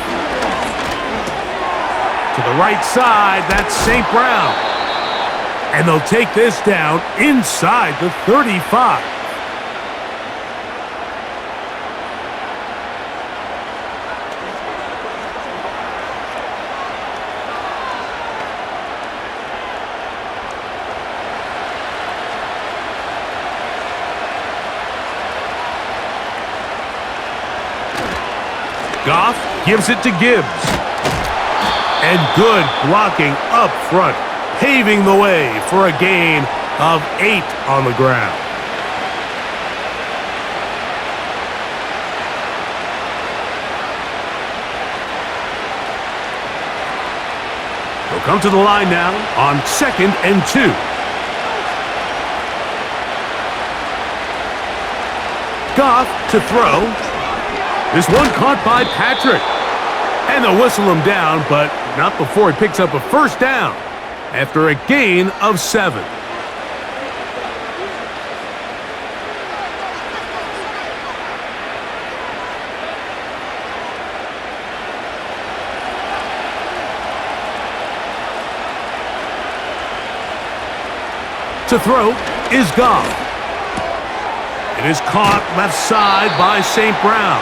To the right side, that's St. Brown. And they'll take this down inside the 35. Goff gives it to Gibbs. And good blocking up front, paving the way for a gain of 8 on the ground. come to the line now on 2nd and 2. Goff to throw. This one caught by Patrick. And they'll whistle him down, but not before he picks up a first down after a gain of 7. To throw is Goff. It is caught left side by St. Brown.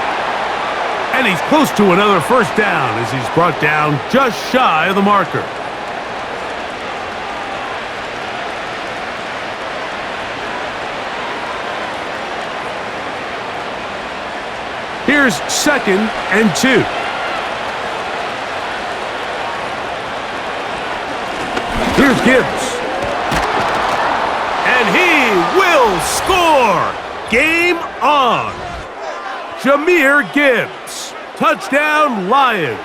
And he's close to another first down as he's brought down just shy of the marker. Here's 2nd and 2. Here's Gibbs. And he will score! Game on! Jahmyr Gibbs. Touchdown, Lions.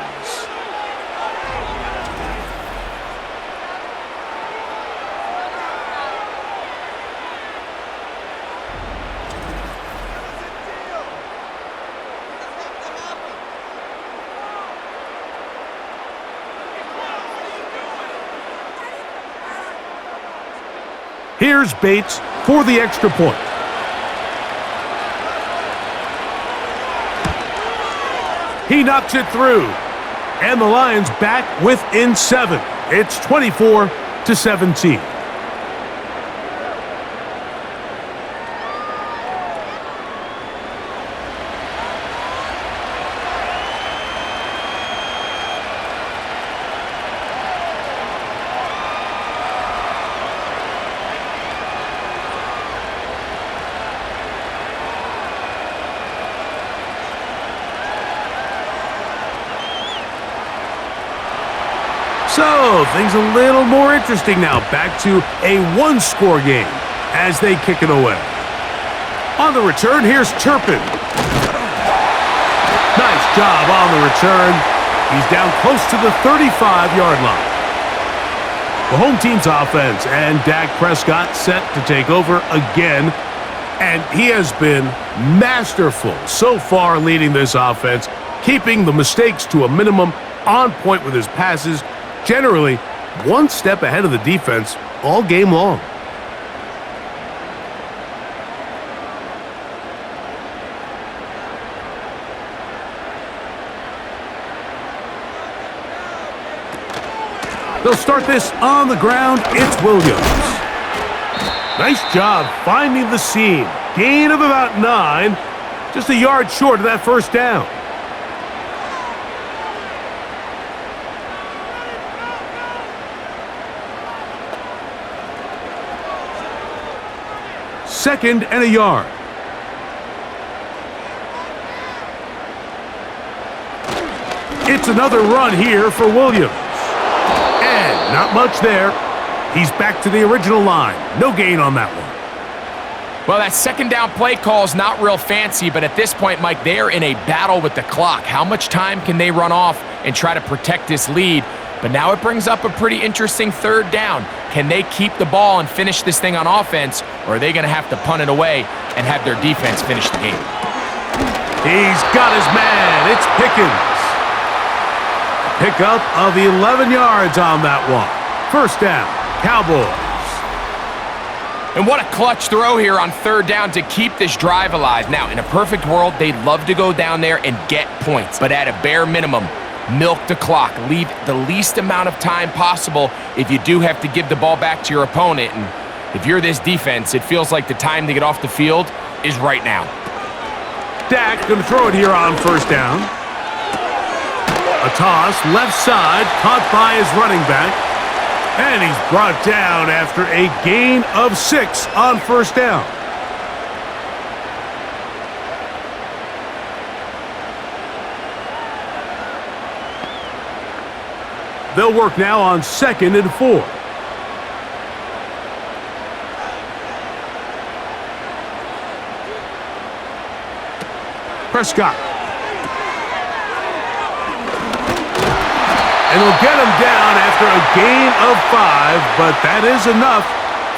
Here's Bates for the extra point. He knocks it through. And the Lions back within 7. It's 24-17. So, things a little more interesting now. Back to a one-score game as they kick it away. On the return, here's Turpin. Nice job on the return. He's down close to the 35-yard line. The home team's offense and Dak Prescott set to take over again. And he has been masterful so far leading this offense, keeping the mistakes to a minimum, on point with his passes, generally one step ahead of the defense all game long. They'll start this on the ground. It's Williams. Nice job finding the seam. Gain of about 9. Just a yard short of that first down. Second and a yard. It's another run here for Williams. And not much there. He's back to the original line. No gain on that one. Well, that second down play call is not real fancy, but at this point, Mike, they're in a battle with the clock. How much time can they run off and try to protect this lead? But now it brings up a pretty interesting third down. Can they keep the ball and finish this thing on offense, or are they going to have to punt it away and have their defense finish the game? He's got his man. It's Pickens. Pickup of 11 yards on that one. First down, Cowboys. And what a clutch throw here on third down to keep this drive alive. Now, in a perfect world, they'd love to go down there and get points, but at a bare minimum, milk the clock. Leave the least amount of time possible if you do have to give the ball back to your opponent. And if you're this defense, it feels like the time to get off the field is right now. Dak going to throw it here on first down. A toss, left side, caught by his running back. And he's brought down after a gain of 6 on first down. They'll work now on 2nd and 4. Prescott. And they'll get him down after a gain of 5, but that is enough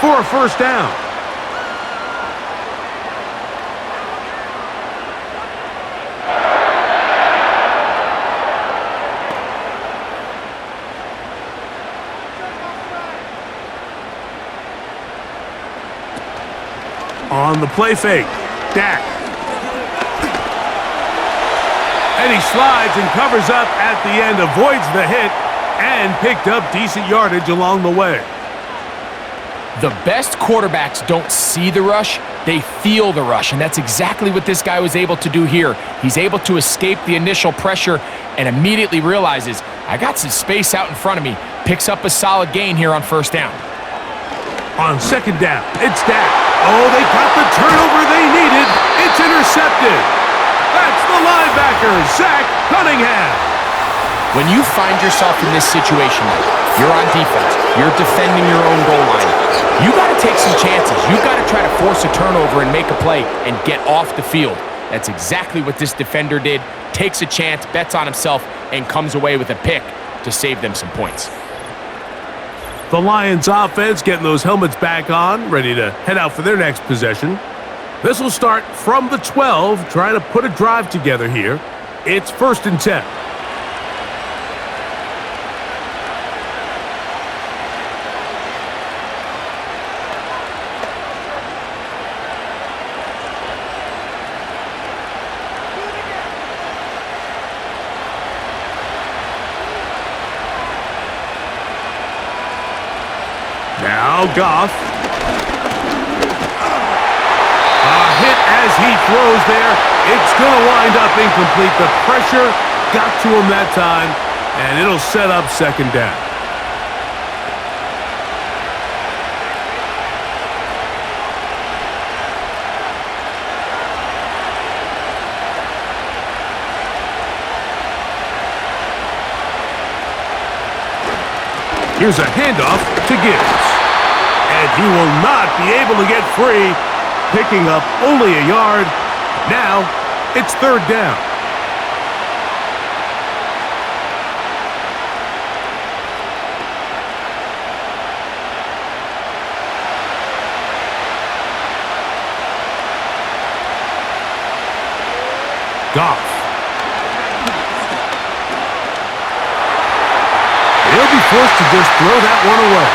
for a first down. On the play fake, Dak. And he slides and covers up at the end, avoids the hit, and picked up decent yardage along the way. The best quarterbacks don't see the rush, they feel the rush, and that's exactly what this guy was able to do here. He's able to escape the initial pressure and immediately realizes, I got some space out in front of me, picks up a solid gain here on first down. On second down, it's Dak. Oh, they got the turnover they needed. It's intercepted. That's the linebacker, Zach Cunningham. When you find yourself in this situation, you're on defense, you're defending your own goal line, you got to take some chances. You got to try to force a turnover and make a play and get off the field. That's exactly what this defender did. Takes a chance, bets on himself, and comes away with a pick to save them some points. The Lions offense getting those helmets back on, ready to head out for their next possession. This will start from the 12, trying to put a drive together here. It's 1st and 10. Now Goff. A hit as he throws there. It's going to wind up incomplete. The pressure got to him that time, and it'll set up second down. Here's a handoff to Gibbs. And he will not be able to get free, picking up only a yard. Now, it's 3rd down. Goff. They'll be forced to just throw that one away.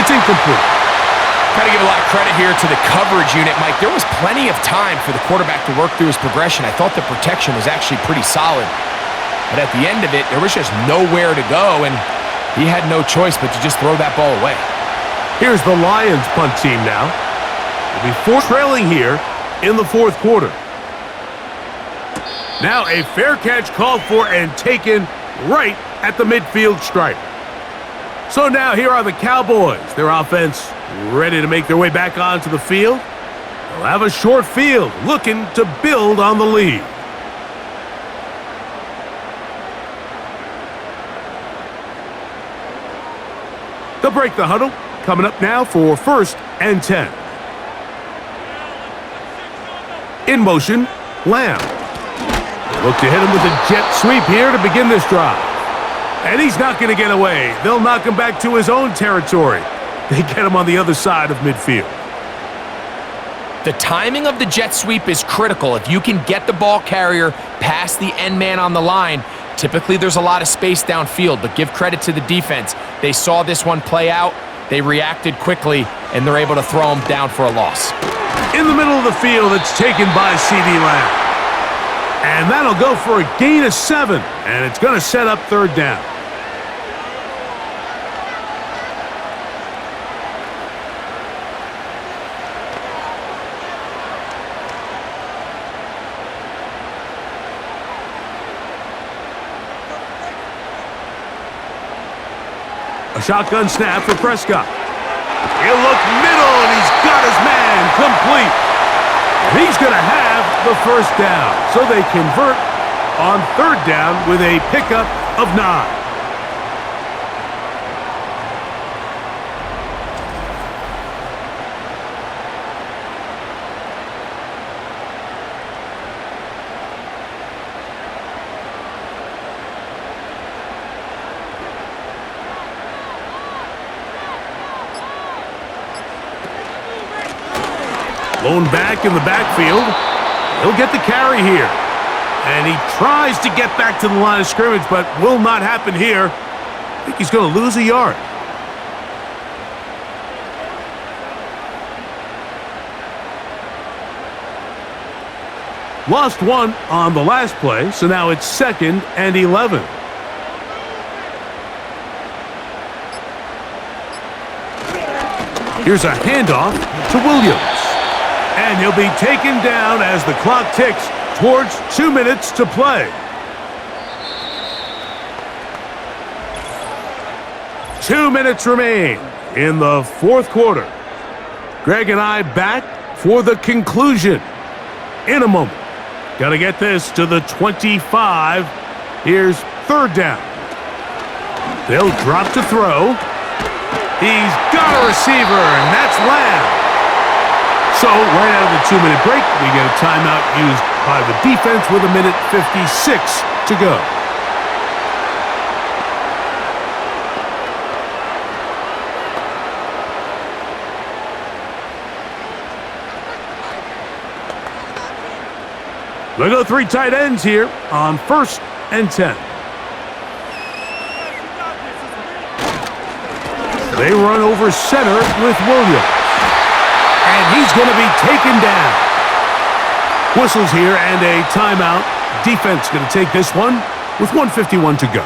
It's incomplete. Got to give a lot of credit here to the coverage unit, Mike. There was plenty of time for the quarterback to work through his progression. I thought the protection was actually pretty solid. But at the end of it, there was just nowhere to go, and he had no choice but to just throw that ball away. Here's the Lions punt team now. They'll be forced trailing here in the 4th quarter. Now a fair catch called for and taken right at the midfield stripe. So now here are the Cowboys. Their offense ready to make their way back onto the field. They'll have a short field looking to build on the lead. They'll break the huddle. Coming up now for 1st and 10. In motion, Lamb. Look to hit him with a jet sweep here to begin this drive. And he's not going to get away. They'll knock him back to his own territory. They get him on the other side of midfield. The timing of the jet sweep is critical. If you can get the ball carrier past the end man on the line, typically there's a lot of space downfield, but give credit to the defense. They saw this one play out, they reacted quickly, and they're able to throw him down for a loss. In the middle of the field, it's taken by C.D. Lamb. And that'll go for a gain of 7, and it's going to set up 3rd down. A shotgun snap for Prescott. He'll look middle, and he's got his man complete. And he's going to have the 1st down. So they convert on 3rd down with a pickup of 9. Blown back in the backfield. He'll get the carry here. And he tries to get back to the line of scrimmage, but will not happen here. I think he's going to lose a yard. Lost one on the last play, so now it's 2nd and 11. Here's a handoff to Williams. And he'll be taken down as the clock ticks towards 2 minutes to play. 2 minutes remain in the fourth quarter. Greg and I back for the conclusion in a moment. Got to get this to the 25. Here's 3rd down. They'll drop to throw. He's got a receiver, and that's Lamb. So right out of the 2-minute break, we get a timeout used by the defense with 1:56 to go. They go 3 tight ends here on 1st and 10. They run over center with Williams. And he's going to be taken down. Whistles here and a timeout. Defense going to take this one with 1:51 to go.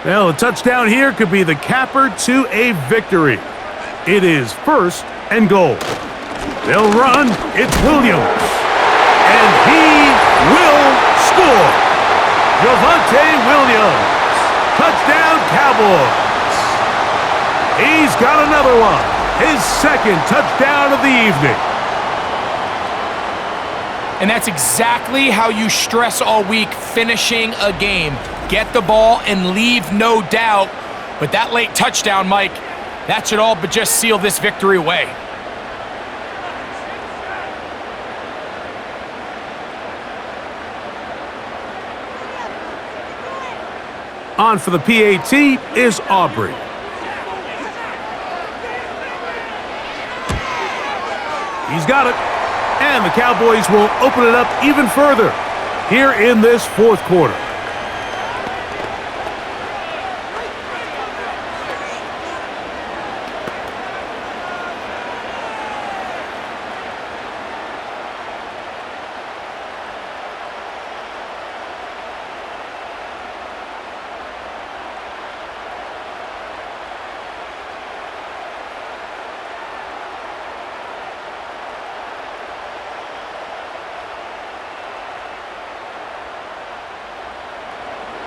Well, a touchdown here could be the capper to a victory. It is 1st and goal. They'll run. It's Williams. And he will score. Javonte Williams. Touchdown, Cowboys. He's got another one. His 2nd touchdown of the evening. And that's exactly how you stress all week, finishing a game. Get the ball and leave no doubt. But that late touchdown, Mike, that should all but just seal this victory away. On for the PAT is Aubrey. He's got it. And the Cowboys will open it up even further here in this fourth quarter.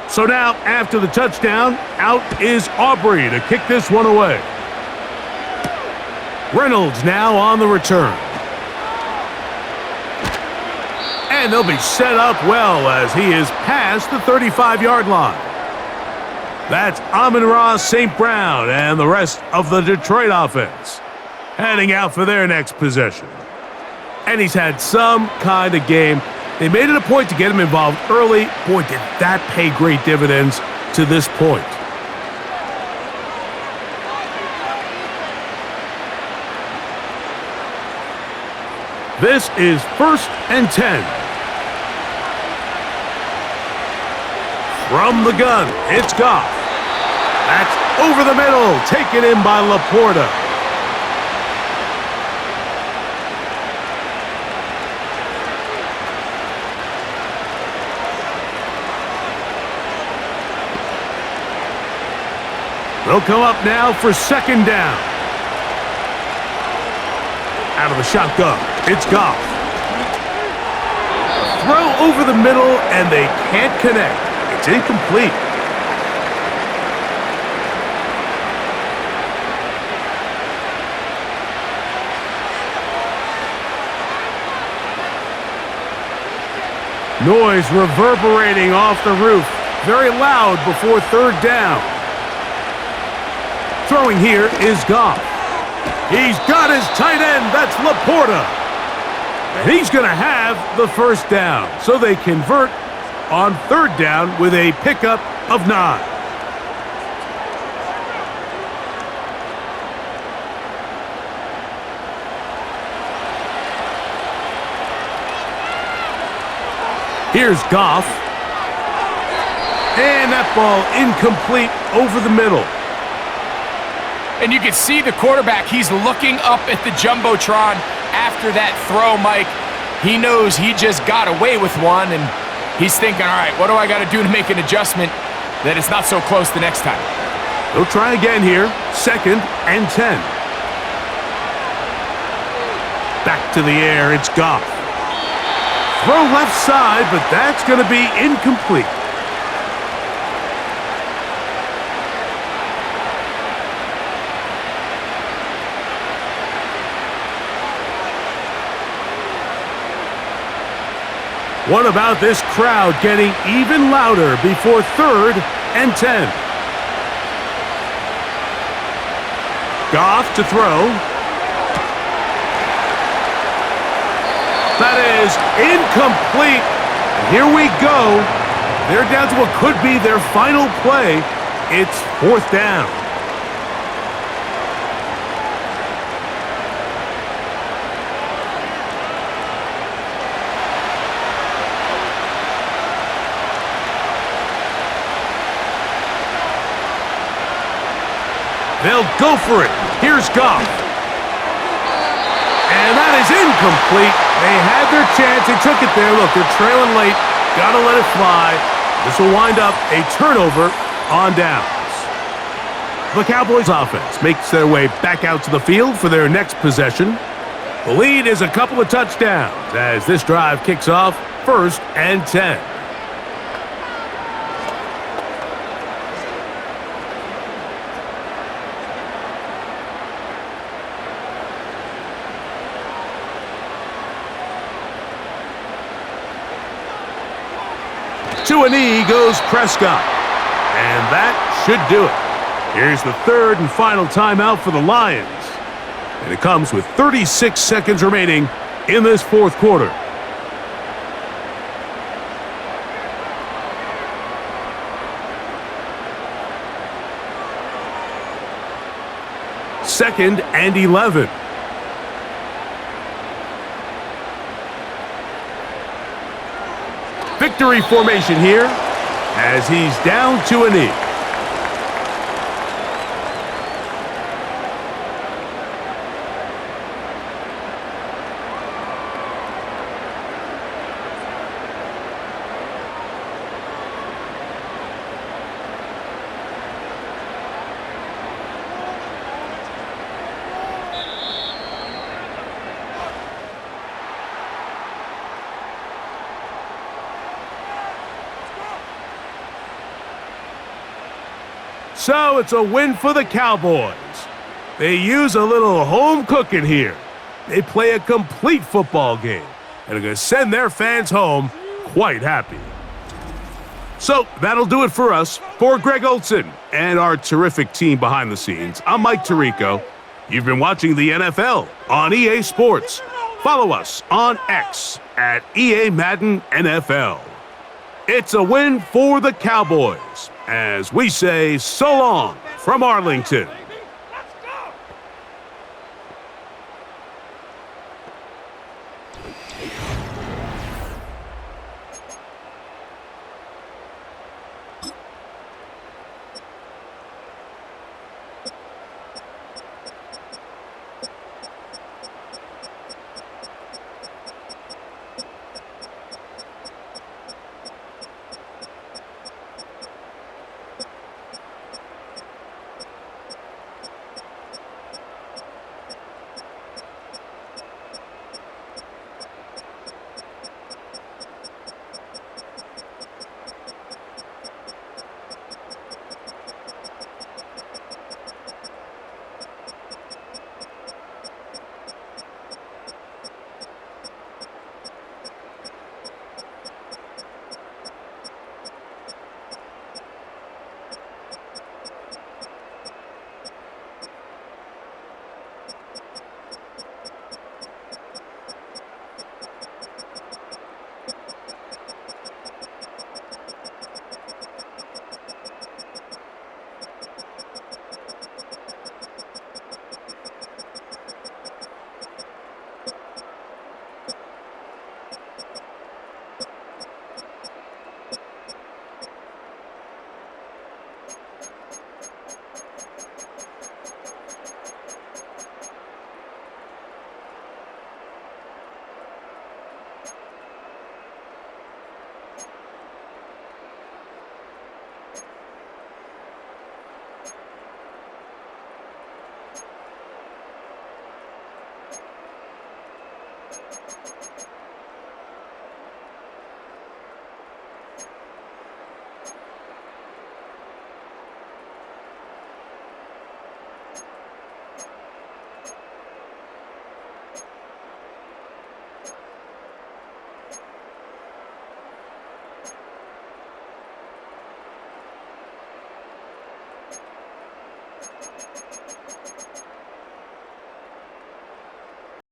So now, after the touchdown, out is Aubrey to kick this one away. Reynolds now on the return. And they'll be set up well as he is past the 35-yard line. That's Amon-Ra St. Brown and the rest of the Detroit offense heading out for their next possession. And he's had some kind of game. They made it a point to get him involved early. Boy, did that pay great dividends to this point. This is 1st and 10. From the gun, it's Goff. That's over the middle, taken in by Laporta. They'll come up now for 2nd down. Out of the shotgun, it's Goff. Throw over the middle, and they can't connect. It's incomplete. Noise reverberating off the roof. Very loud before 3rd down. Throwing here is Goff. He's got his tight end. That's Laporta. And he's going to have the first down. So they convert on third down with a pickup of 9. Here's Goff. And that ball incomplete over the middle. And you can see the quarterback, he's looking up at the Jumbotron after that throw, Mike. He knows he just got away with one, and he's thinking, all right, what do I got to do to make an adjustment that it's not so close the next time? They'll try again here. 2nd and 10. Back to the air, it's Goff. Throw left side, but that's going to be incomplete. What about this crowd getting even louder before 3rd and 10? Goff to throw. That is incomplete. And here we go. They're down to what could be their final play. It's 4th down. They'll go for it. Here's Goff. And that is incomplete. They had their chance. They took it there. Look, they're trailing late. Got to let it fly. This will wind up a turnover on downs. The Cowboys offense makes their way back out to the field for their next possession. The lead is a couple of touchdowns as this drive kicks off 1st and 10. To a knee goes Prescott. And that should do it. Here's the 3rd and final timeout for the Lions. And it comes with 36 seconds remaining in this 4th quarter. Second and 11. Victory formation here as he's down to a knee. So it's a win for the Cowboys. They use a little home cooking here. They play a complete football game and are going to send their fans home quite happy. So that'll do it for us. For Greg Olson and our terrific team behind the scenes, I'm Mike Tirico. You've been watching the NFL on EA Sports. Follow us on X at EA Madden NFL. It's a win for the Cowboys as we say so long from Arlington.